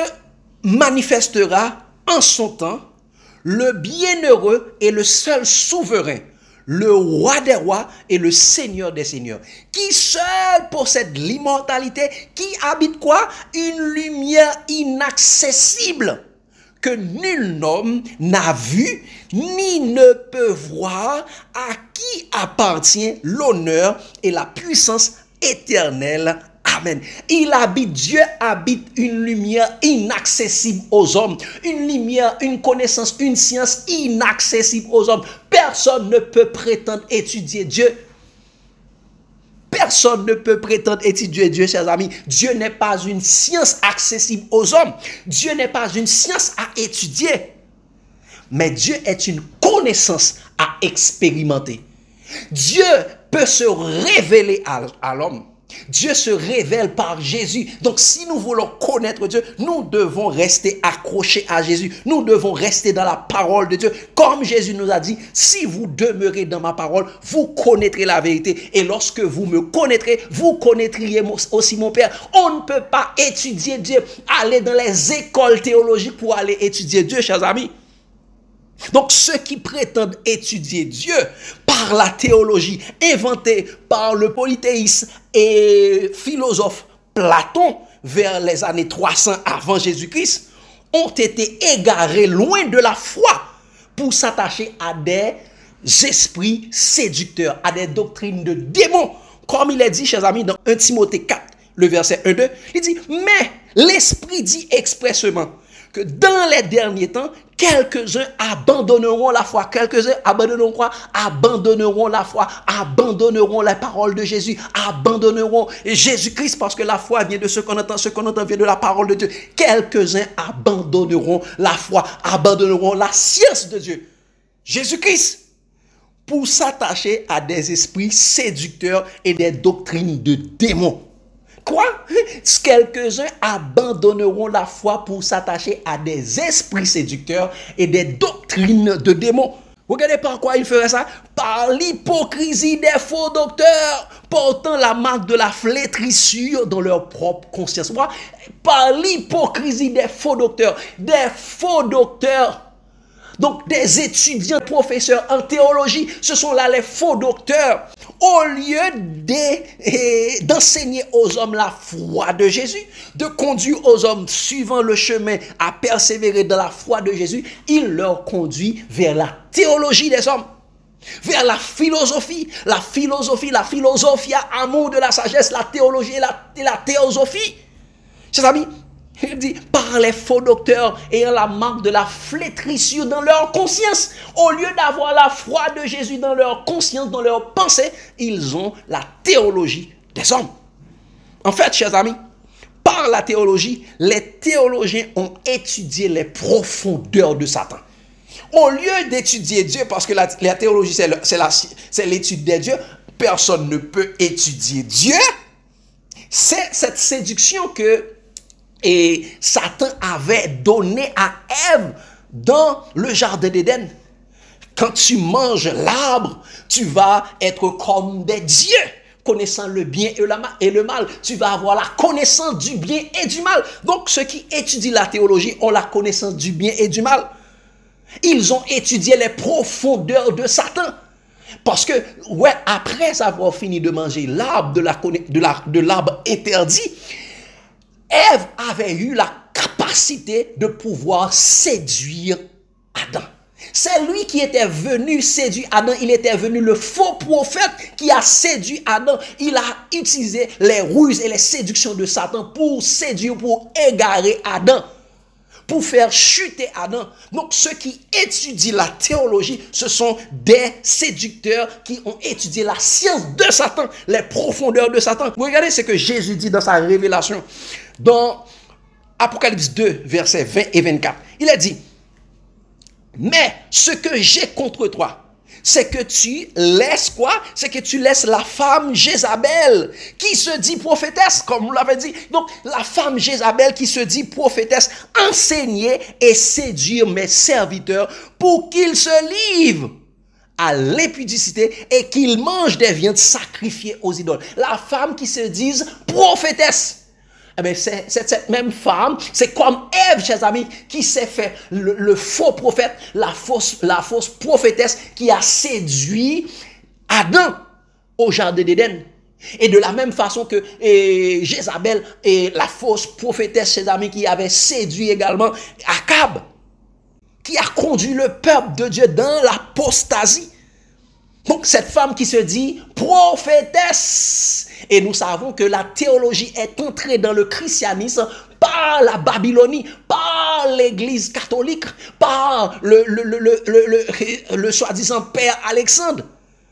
manifestera en son temps le bienheureux et le seul souverain, le roi des rois et le seigneur des seigneurs, qui seul possède l'immortalité, qui habite quoi? Une lumière inaccessible, que nul homme n'a vu, ni ne peut voir, à qui appartient l'honneur et la puissance éternelle. Amen. Dieu habite une lumière inaccessible aux hommes. Une lumière, une connaissance, une science inaccessible aux hommes. Personne ne peut prétendre étudier Dieu. Personne ne peut prétendre étudier Dieu, chers amis. Dieu n'est pas une science accessible aux hommes. Dieu n'est pas une science à étudier. Mais Dieu est une connaissance à expérimenter. Dieu peut se révéler à l'homme. Dieu se révèle par Jésus. Donc si nous voulons connaître Dieu, nous devons rester accrochés à Jésus. Nous devons rester dans la parole de Dieu. Comme Jésus nous a dit, si vous demeurez dans ma parole, vous connaîtrez la vérité. Et lorsque vous me connaîtrez, vous connaîtriez aussi mon Père. On ne peut pas étudier Dieu, aller dans les écoles théologiques pour aller étudier Dieu, chers amis. Donc ceux qui prétendent étudier Dieu par la théologie inventée par le polythéiste et philosophe Platon vers les années 300 avant Jésus-Christ ont été égarés loin de la foi pour s'attacher à des esprits séducteurs, à des doctrines de démons. Comme il est dit, chers amis, dans 1 Timothée 4, le verset 1-2, il dit, mais l'Esprit dit expressément que dans les derniers temps, quelques-uns abandonneront la foi. Quelques-uns abandonneront quoi? Abandonneront la foi, abandonneront la parole de Jésus, abandonneront Jésus-Christ, parce que la foi vient de ce qu'on entend vient de la parole de Dieu. Quelques-uns abandonneront la foi, abandonneront la science de Dieu, Jésus-Christ, pour s'attacher à des esprits séducteurs et des doctrines de démons. Quoi? Quelques-uns abandonneront la foi pour s'attacher à des esprits séducteurs et des doctrines de démons. Regardez par quoi ils feraient ça? Par l'hypocrisie des faux docteurs, portant la marque de la flétrissure dans leur propre conscience. Par l'hypocrisie des faux docteurs. Des faux docteurs. Donc des étudiants, professeurs en théologie, ce sont là les faux docteurs. Au lieu d'enseigner aux hommes la foi de Jésus, de conduire aux hommes suivant le chemin à persévérer dans la foi de Jésus, il leur conduit vers la théologie des hommes, vers la philosophie, la philosophia, amour de la sagesse, la théologie et la théosophie. Chers amis, il dit, par les faux docteurs ayant la marque de la flétrissure dans leur conscience. Au lieu d'avoir la foi de Jésus dans leur conscience, dans leur pensée, ils ont la théologie des hommes. En fait, chers amis, par la théologie, les théologiens ont étudié les profondeurs de Satan. Au lieu d'étudier Dieu, parce que la théologie, c'est l'étude des dieux, personne ne peut étudier Dieu. C'est cette séduction que Satan avait donné à Ève dans le jardin d'Éden. Quand tu manges l'arbre, tu vas être comme des dieux, connaissant le bien et le mal. Tu vas avoir la connaissance du bien et du mal. Donc ceux qui étudient la théologie ont la connaissance du bien et du mal. Ils ont étudié les profondeurs de Satan. Parce que, après avoir fini de manger l'arbre de l'arbre interdit, Ève avait eu la capacité de pouvoir séduire Adam. C'est lui qui était venu séduire Adam. Il était venu le faux prophète qui a séduit Adam. Il a utilisé les ruses et les séductions de Satan pour séduire, pour égarer Adam, pour faire chuter Adam. Donc ceux qui étudient la théologie, ce sont des séducteurs qui ont étudié la science de Satan, les profondeurs de Satan. Regardez ce que Jésus dit dans sa révélation. Dans Apocalypse 2, versets 20 et 24, il a dit, mais ce que j'ai contre toi, c'est que tu laisses quoi? C'est que tu laisses la femme Jézabel qui se dit prophétesse, comme vous l'avez dit. Donc, la femme Jézabel qui se dit prophétesse, enseigner et séduire mes serviteurs pour qu'ils se livrent à l'impudicité et qu'ils mangent des viandes sacrifiées aux idoles. La femme qui se dit prophétesse. Eh bien, c'est cette même femme, c'est comme Ève, chers amis, qui s'est fait le faux prophète, la fausse prophétesse qui a séduit Adam au jardin d'Éden. Et de la même façon que Jézabel et la fausse prophétesse, chers amis, qui avait séduit également Akab, qui a conduit le peuple de Dieu dans l'apostasie. Donc, cette femme qui se dit prophétesse. Et nous savons que la théologie est entrée dans le christianisme par la Babylonie, par l'église catholique, par le soi-disant père Alexandre.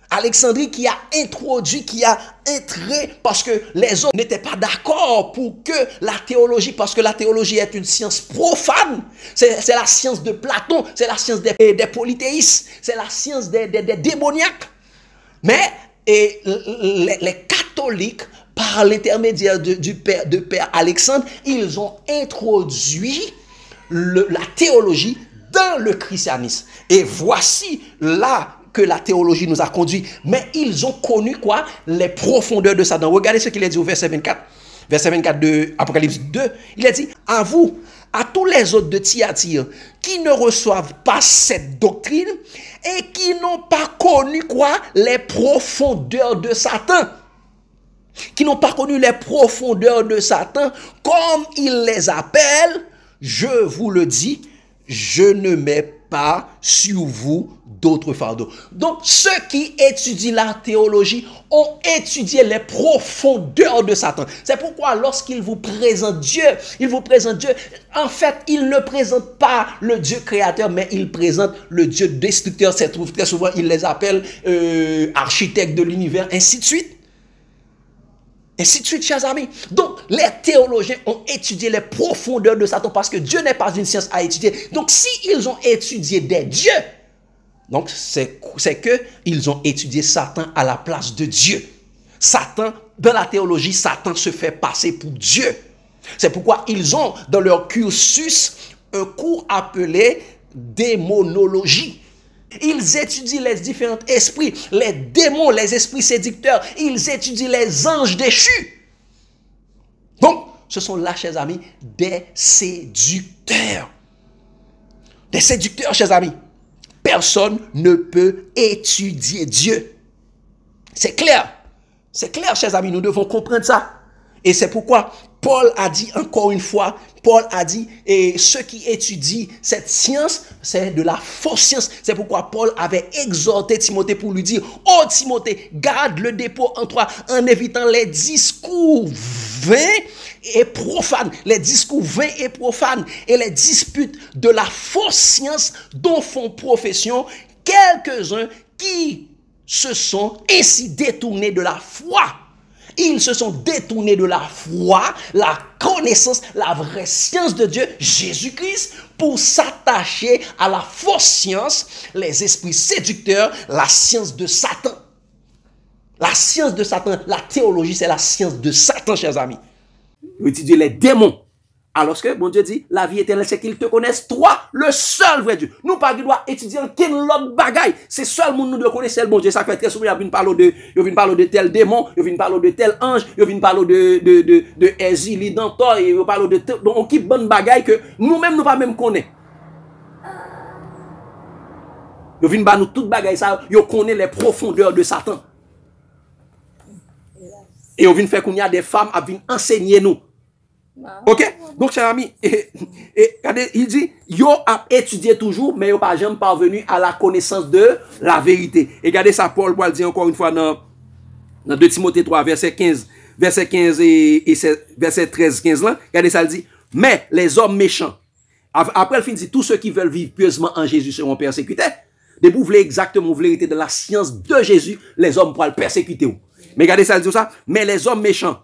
Alexandrie qui a introduit, qui a entré, parce que les hommes n'étaient pas d'accord pour que la théologie, parce que la théologie est une science profane, c'est la science de Platon, c'est la science des polythéistes, c'est la science des démoniaques. Mais les catholiques, par l'intermédiaire de père Alexandre, ils ont introduit la théologie dans le christianisme. Et voici là que la théologie nous a conduit. Mais ils ont connu quoi? Les profondeurs de Satan. Regardez ce qu'il a dit au verset 24. Verset 24 de Apocalypse 2. Il a dit, à vous, à tous les autres de Thyatire, qui ne reçoivent pas cette doctrine et qui n'ont pas connu quoi? Les profondeurs de Satan. Qui n'ont pas connu les profondeurs de Satan, comme il les appelle, je vous le dis, je ne mets pas sur vous d'autres fardeaux. Donc, ceux qui étudient la théologie ont étudié les profondeurs de Satan. C'est pourquoi lorsqu'ils vous présentent Dieu, en fait, ils ne présentent pas le Dieu créateur, mais ils présentent le Dieu destructeur. C'est très souvent, ils les appellent architectes de l'univers, ainsi de suite. Ainsi de suite, chers amis. Donc, les théologiens ont étudié les profondeurs de Satan parce que Dieu n'est pas une science à étudier. Donc, s'ils ont étudié des dieux, donc c'est que ils ont étudié Satan à la place de Dieu. Satan, dans la théologie, Satan se fait passer pour Dieu. C'est pourquoi ils ont dans leur cursus un cours appelé démonologie. Ils étudient les différents esprits, les démons, les esprits séducteurs. Ils étudient les anges déchus. Donc, ce sont là, chers amis, des séducteurs. Des séducteurs, chers amis. Personne ne peut étudier Dieu. C'est clair. C'est clair, chers amis, nous devons comprendre ça. Et c'est pourquoi Paul a dit encore une fois, et ceux qui étudient cette science, c'est de la fausse science. C'est pourquoi Paul avait exhorté Timothée pour lui dire, oh Timothée, garde le dépôt en toi en évitant les discours vains et profanes. Les discours vains et profanes et les disputes de la fausse science dont font profession quelques-uns qui se sont ainsi détournés de la foi. Ils se sont détournés de la foi, la connaissance, la vraie science de Dieu, Jésus-Christ, pour s'attacher à la fausse science, les esprits séducteurs, la science de Satan. La science de Satan, la théologie, c'est la science de Satan, chers amis. Étudier les démons. Alors que, bon Dieu dit, la vie éternelle, c'est qu'ils te connaissent, toi, le seul vrai Dieu. Nous, pas doit étudier quel autre bagaille. C'est seul monde nous doit connaître, c'est le bon Dieu. Ça fait très souvent, il vient parler de tel démon, il vient parler de tel ange, il vient parler de Ezili, d'Antor, il vient parler de tel, donc on quitte bonne bagaille que nous-mêmes, nous pas même connaître. Il vient parler de toute bagaille, ça, il connaît les profondeurs de Satan. Et on vient faire qu'on y a des femmes à venir enseigner nous. Ok? Donc, chers amis, regardez, il dit, yo a étudié toujours, mais yo pas jamais parvenu à la connaissance de la vérité. Et regardez ça, Paul dit encore une fois dans 2 Timothée 3, verset 15 et verset 13, 15 là, regardez ça, il dit, mais les hommes méchants, après le fin dit, tous ceux qui veulent vivre pieusement en Jésus seront persécutés. De vous voulez exactement, vous voulez de la science de Jésus, les hommes pourront le persécuter. Mais regardez ça, il dit ça, mais les hommes méchants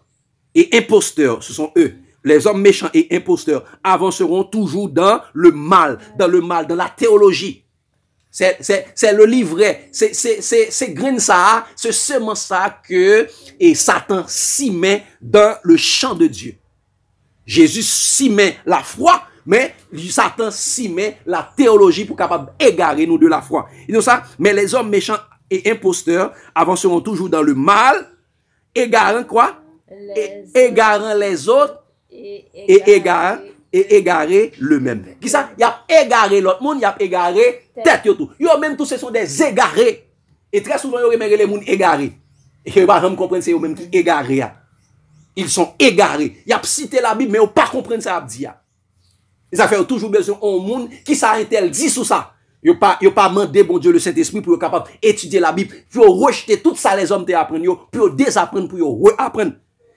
et imposteurs, ce sont eux. Les hommes méchants et imposteurs avanceront toujours dans le mal, dans la théologie. C'est le livret, c'est grain ça, c'est semence ça que et Satan s'y met dans le champ de Dieu. Jésus s'y met la foi, mais Satan s'y met la théologie pour capable égarer nous de la foi. Et donc ça, mais les hommes méchants et imposteurs avanceront toujours dans le mal, égarant quoi? Égarant les autres et égarer le même. Qui ça? Il a égaré l'autre monde, il a égaré tête tout. Yo même tous ce sont des égarés. Et très souvent, yo remarqué les monde égarés. Et que pas comprendre c'est eux même qui égarés. Ils sont égarés. Il a cité la Bible mais on pas comprendre ça a dit. Et ça fait toujours besoin un monde qui ça intel dit sur ça. Yo pas mandé bon Dieu le Saint-Esprit pour être capable étudier la Bible, pour rejeter tout ça les hommes te apprendre pour désapprendre pour reapprendre.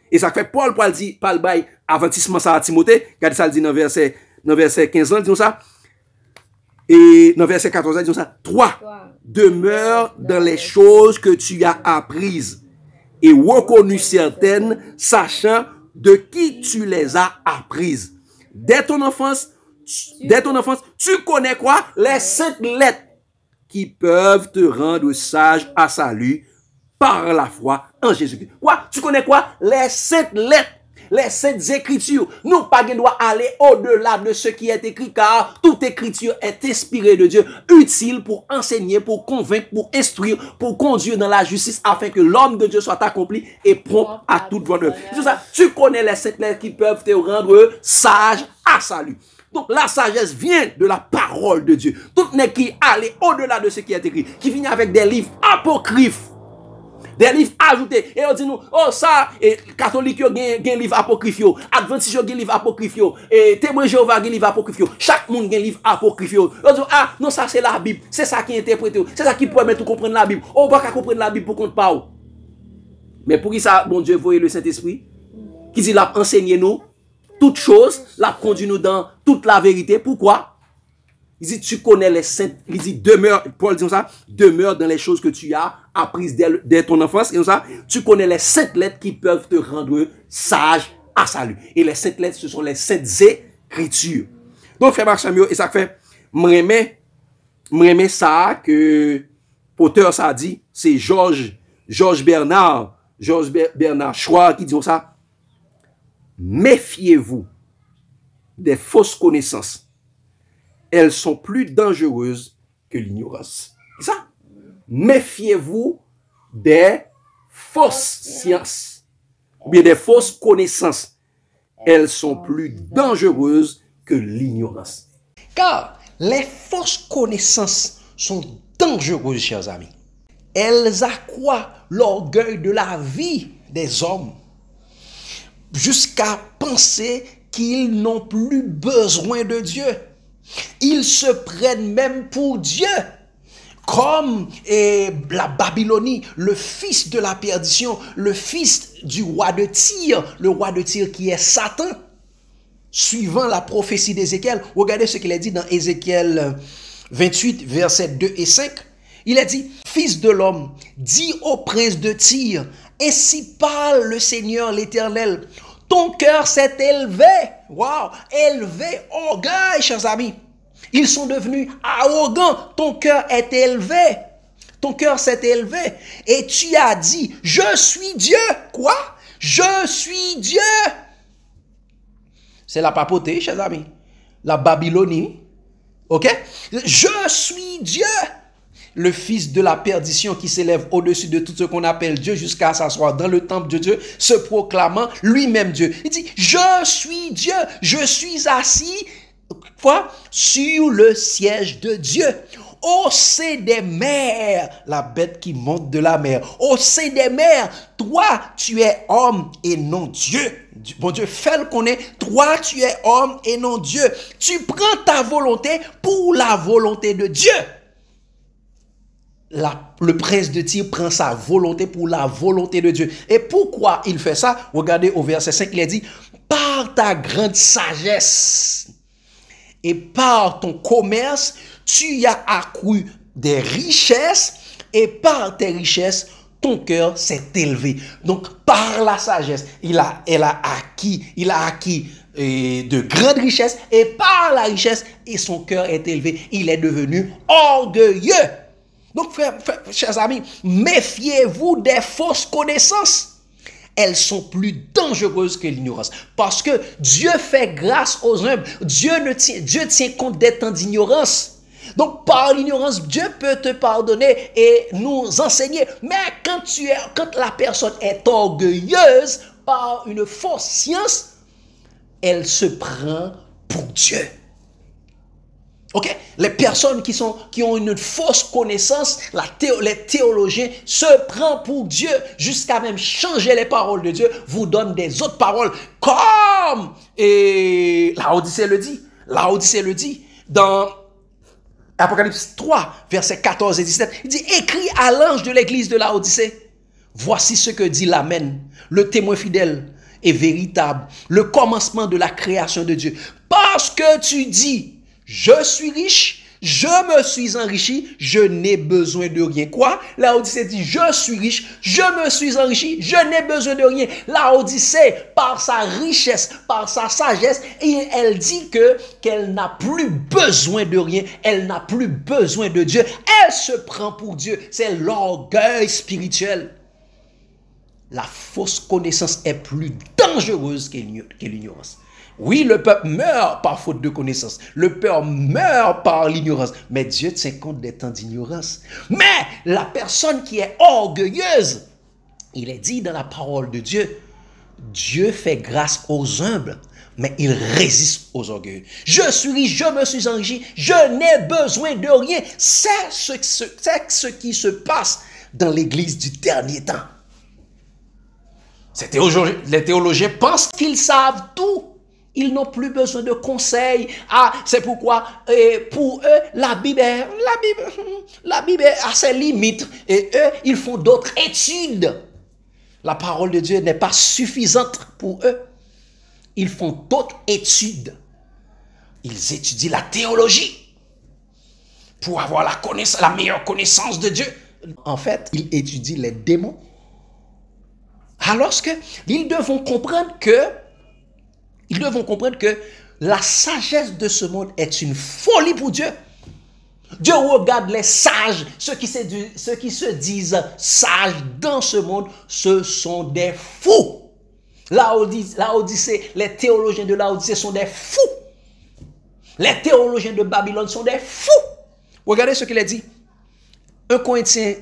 Et ça fait Paul dit par le bail avertissement ça à Timothée, regardez ça dit dans verset 15 ans disons ça. Et dans verset 14 disons ça, 3 demeure dans les choses que tu as apprises et reconnues certaines, sachant de qui tu les as apprises. Dès ton enfance, tu connais quoi? Les 5 lettres qui peuvent te rendre sage à salut par la foi en Jésus-Christ. Quoi? Tu connais quoi? Les 5 lettres, les 5 écritures. Nous pas doit aller au-delà de ce qui est écrit, car toute écriture est inspirée de Dieu, utile pour enseigner, pour convaincre, pour instruire, pour conduire dans la justice, afin que l'homme de Dieu soit accompli et prompt à toute bonne œuvre. C'est ça. Tu connais les 5 lettres qui peuvent te rendre sage à salut. Donc la sagesse vient de la parole de Dieu. Tout n'est qui aller au-delà de ce qui est écrit, qui vient avec des livres apocryphes. Des livres ajoutés. Et on dit nous, oh ça, et catholique yo gen livre apocryphe yo, adventiste yo gen livre apocryphe yo, et témoin Jéhovah gen livre apocryphe yo. Chaque monde gen livre apocryphe yo. On dit ah non ça c'est la Bible, c'est ça qui interprète, c'est ça qui permet de comprendre la Bible. On pas comprendre la Bible pour compte pas. Mais pour qui ça bon Dieu voyait le Saint-Esprit qui dit l'a enseigné nous toutes choses, l'a conduit nous dans toute la vérité. Pourquoi? Il dit, tu connais les saints. Il dit, demeure, Paul dit ça, demeure dans les choses que tu as apprises dès ton enfance. Et ça, tu connais les 5 lettres qui peuvent te rendre sage à salut. Et les 5 lettres, ce sont les 5 écritures. Donc, frère Marc Samuel, et ça fait, m'remet ça que auteur ça dit, c'est Georges Bernard Choix qui dit ça. Méfiez-vous des fausses connaissances. Elles sont plus dangereuses que l'ignorance. C'est ça? Méfiez-vous des fausses sciences, ou bien des fausses connaissances. Elles sont plus dangereuses que l'ignorance. Car les fausses connaissances sont dangereuses, chers amis. Elles accroissent l'orgueil de la vie des hommes, jusqu'à penser qu'ils n'ont plus besoin de Dieu. Ils se prennent même pour Dieu. Comme la Babylonie, le fils de la perdition, le fils du roi de Tyr, le roi de Tyr qui est Satan. Suivant la prophétie d'Ézéchiel, regardez ce qu'il a dit dans Ézéchiel 28, versets 2 et 5. Il a dit, fils de l'homme, dis au prince de Tyr, ainsi parle le Seigneur l'Éternel. Ton cœur s'est élevé. Wow, élevé, orgueil, chers amis. Ils sont devenus arrogants. Ton cœur est élevé. Ton cœur s'est élevé. Et tu as dit, je suis Dieu. Quoi? Je suis Dieu. C'est la papauté, chers amis. La Babylonie. Ok? Je suis Dieu. Le fils de la perdition qui s'élève au-dessus de tout ce qu'on appelle Dieu jusqu'à s'asseoir dans le temple de Dieu, se proclamant lui-même Dieu. Il dit, je suis Dieu, je suis assis sur le siège de Dieu. Au sein des mers, la bête qui monte de la mer. Au sein des mers, toi, tu es homme et non Dieu. Bon Dieu, fais le connaître. Toi, tu es homme et non Dieu. Tu prends ta volonté pour la volonté de Dieu. Le prince de Tyr prend sa volonté pour la volonté de Dieu. Et pourquoi il fait ça? Regardez au verset 5, il a dit, par ta grande sagesse et par ton commerce, tu as accru des richesses et par tes richesses, ton cœur s'est élevé. Donc, par la sagesse, il a acquis de grandes richesses, et par la richesse, et son cœur est élevé. Il est devenu orgueilleux. Donc, chers amis, méfiez-vous des fausses connaissances. Elles sont plus dangereuses que l'ignorance. Parce que Dieu fait grâce aux humbles. Dieu tient compte des temps d'ignorance. Donc, par l'ignorance, Dieu peut te pardonner et nous enseigner. Mais quand la personne est orgueilleuse par une fausse science, elle se prend pour Dieu. Ok? Les personnes qui ont une fausse connaissance, les théologiens se prennent pour Dieu jusqu'à même changer les paroles de Dieu, vous donnent des autres paroles comme Laodicée le dit. Laodicée le dit dans Apocalypse 3, versets 14 et 17. Il dit, écris à l'ange de l'église de Laodicée. Voici ce que dit l'Amen, le témoin fidèle et véritable, le commencement de la création de Dieu. Parce que tu dis, je suis riche, je me suis enrichi, je n'ai besoin de rien. Quoi? Laodicée dit, je suis riche, je me suis enrichi, je n'ai besoin de rien. Laodicée, par sa richesse, par sa sagesse, elle dit qu'elle n'a plus besoin de rien, elle n'a plus besoin de Dieu. Elle se prend pour Dieu. C'est l'orgueil spirituel. La fausse connaissance est plus dangereuse que l'ignorance. Oui, le peuple meurt par faute de connaissance. Le peuple meurt par l'ignorance. Mais Dieu tient compte des temps d'ignorance. Mais la personne qui est orgueilleuse, il est dit dans la parole de Dieu, Dieu fait grâce aux humbles, mais il résiste aux orgueilleux. Je suis riche, je me suis enrichi, je n'ai besoin de rien. C'est ce qui se passe dans l'église du dernier temps. Les théologiens pensent qu'ils savent tout. Ils n'ont plus besoin de conseils. Ah, c'est pourquoi, pour eux, la Bible est à ses limites. Et eux, ils font d'autres études. La parole de Dieu n'est pas suffisante pour eux. Ils font d'autres études. Ils étudient la théologie pour avoir la meilleure connaissance de Dieu. En fait, ils étudient les démons. Alors qu'ils devront comprendre que la sagesse de ce monde est une folie pour Dieu. Dieu regarde les sages, ceux qui se disent sages dans ce monde, ce sont des fous. Laodicée, les théologiens de Laodicée sont des fous. Les théologiens de Babylone sont des fous. Regardez ce qu'il a dit. 1 Corinthiens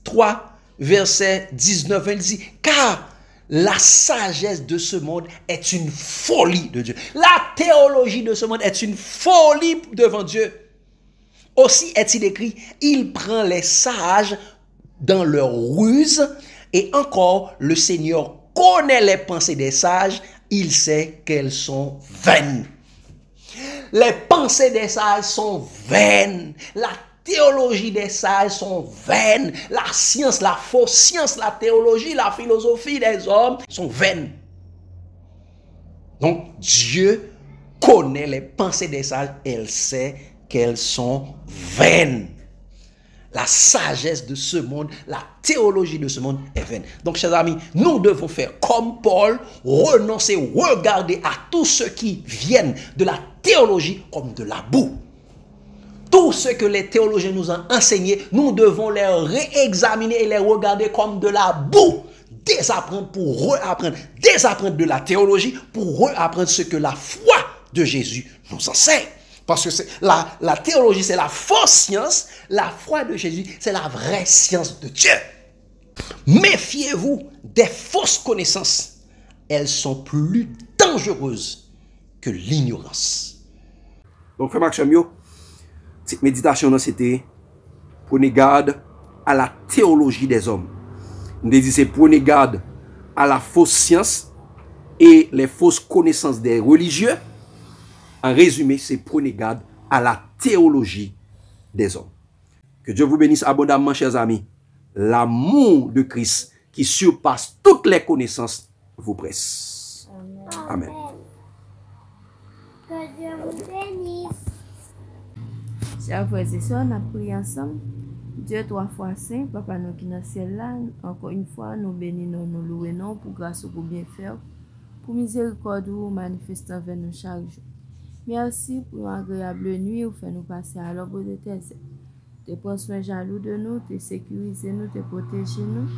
3, verset 19, il dit, car la sagesse de ce monde est une folie de Dieu. La théologie de ce monde est une folie devant Dieu. Aussi est-il écrit, il prend les sages dans leur ruse, et encore le Seigneur connaît les pensées des sages, il sait qu'elles sont vaines. Les pensées des sages sont vaines. La théologie des sages sont vaines. La science, la fausse science, la théologie, la philosophie des hommes sont vaines. Donc, Dieu connaît les pensées des sages. Elle sait qu'elles sont vaines. La sagesse de ce monde, la théologie de ce monde est vaine. Donc, chers amis, nous devons faire comme Paul, renoncer, regarder à tout ce qui viennent de la théologie comme de la boue. Tout ce que les théologiens nous ont enseigné, nous devons les réexaminer et les regarder comme de la boue. Désapprendre pour réapprendre. Désapprendre de la théologie pour réapprendre ce que la foi de Jésus nous enseigne. Parce que la théologie, c'est la fausse science. La foi de Jésus, c'est la vraie science de Dieu. Méfiez-vous des fausses connaissances. Elles sont plus dangereuses que l'ignorance. Donc, frère Maxime, cette méditation, c'était prenez garde à la théologie des hommes. Nous disons, c'est prenez garde à la fausse science et les fausses connaissances des religieux. En résumé, c'est prenez garde à la théologie des hommes. Que Dieu vous bénisse abondamment, chers amis. L'amour de Christ qui surpasse toutes les connaissances vous presse. Amen. Que Dieu vous bénisse. Chers frères et sœurs, on a prié ensemble. Dieu 3 fois saint, Papa nous qui dans le ciel là, encore une fois, nous bénissons, nous louons pour grâce pour bien faire, pour miséricorde ou manifestant vers nous chaque jour. Merci pour une agréable nuit ou fait nous passer à l'ombre de tes ailes. Te prends soin jaloux de nous, te sécuriser nous, te protéger nous.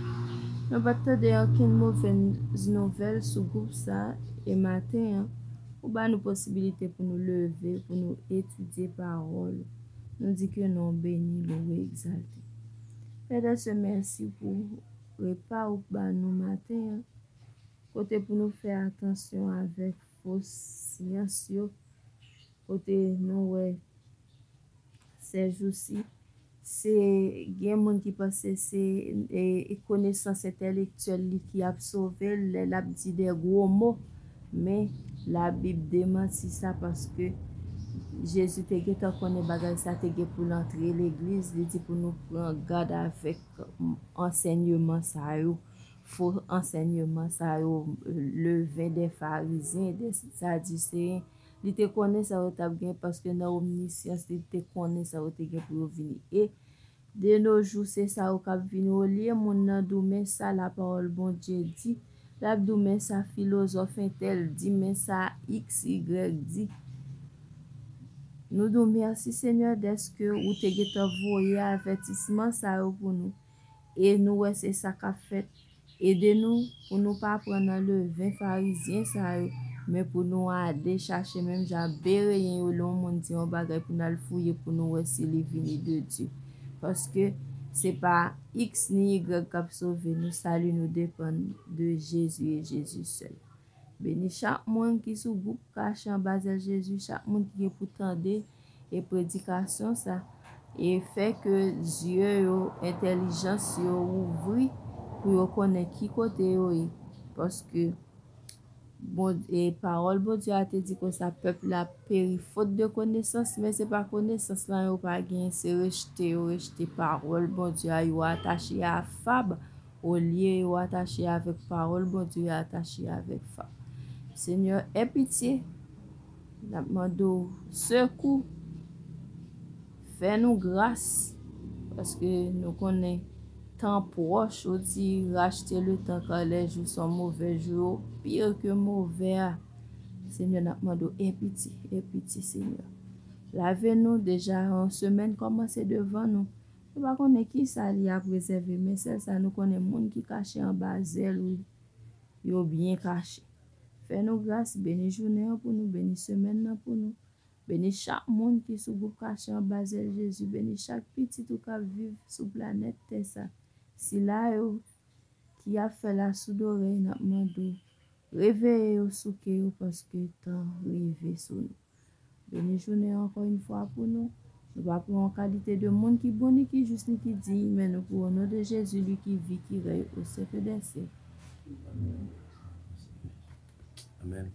Nous pas t'aider aucune mauvaise nouvelle sur le groupe ça et matin, ou ba nous possibilité pour nous lever, pour nous étudier parole. Nous dit que nous bénis, nous exalter. Père de ce merci pour repas ou ba nous matin. Côté pour nous faire attention avec fausse science, côté nous ouais ces jours-ci. C'est gen moun qui pense c'est connaissance intellectuelle qui a sauvé l'a dit des gros mots mais la Bible démentit ça parce que Jésus te gen tant connaît bagay ça te gen pour l'entrer l'église il dit pour nous prendre garde avec enseignement ça yo faux enseignement ça yo le vin des pharisiens des sadducéens. Il te connaît ça ou t'a bien parce que dans omniscience il te connaît ça ou te gen pour venir et de nos jours c'est ça ou cap venir au lieu mon nan dou mais ça la parole bon Dieu dit la dou mais ça philosophe tel dit mais ça XY dit nous dou merci Seigneur d'est-ce que ou te gen envoyé avertissement ça pour nous et nous ouais c'est ça qu'a fait aidez-nous pour nous pas prendre le vin pharisien ça mais pour nous aider chercher même j'abère rien ou l'on monde dit on bagay pour nous fouiller pour nous voir si les vini de Dieu parce que c'est pas X ni Y qui a sauvé nous salut nous dépend de Jésus et Jésus seul. Béni chaque monde qui sous groupe caché en bas de Jésus, chaque monde qui est pour tendre et prédication ça et fait que Dieu yo intelligence yo ouvri pour connaître qui côté yo parce que bon et parole bon Dieu a te dit que ça peuple la péri faute de connaissance mais c'est pas connaissance là yo pas gain c'est rejeter parole bon Dieu yo attaché à fab au lieu yo attaché avec parole bon Dieu attaché avec fab. Seigneur aie pitié n'a demande secours fais-nous grâce parce que nous connaissons temps proche aussi racheter le temps quand les jours sont mauvais jours pire que mauvais. Seigneur n'a demandé aie pitié Seigneur lavez-nous déjà en semaine commencer devant nous je pas connaît qui ça li a préserver mais c'est ça nous connaît monde qui caché en bas zèle ou yo bien caché fais-nous grâce bénis journée pour nous bénis semaine pour nous bénis chaque monde qui sous groupe caché en bas zèle Jésus bénis chaque petit tout qui vivre sur planète terre ça si là yo qui a fait la soudorée n'a demandé réveillez au souke parce que temps rivé sur nous. Béni journée encore une fois pour nous. Nous pas pour en qualité de monde qui bon qui juste qui dit mais nous pour au nom de Jésus lui qui vit qui règne au siècle des siècles. Amen.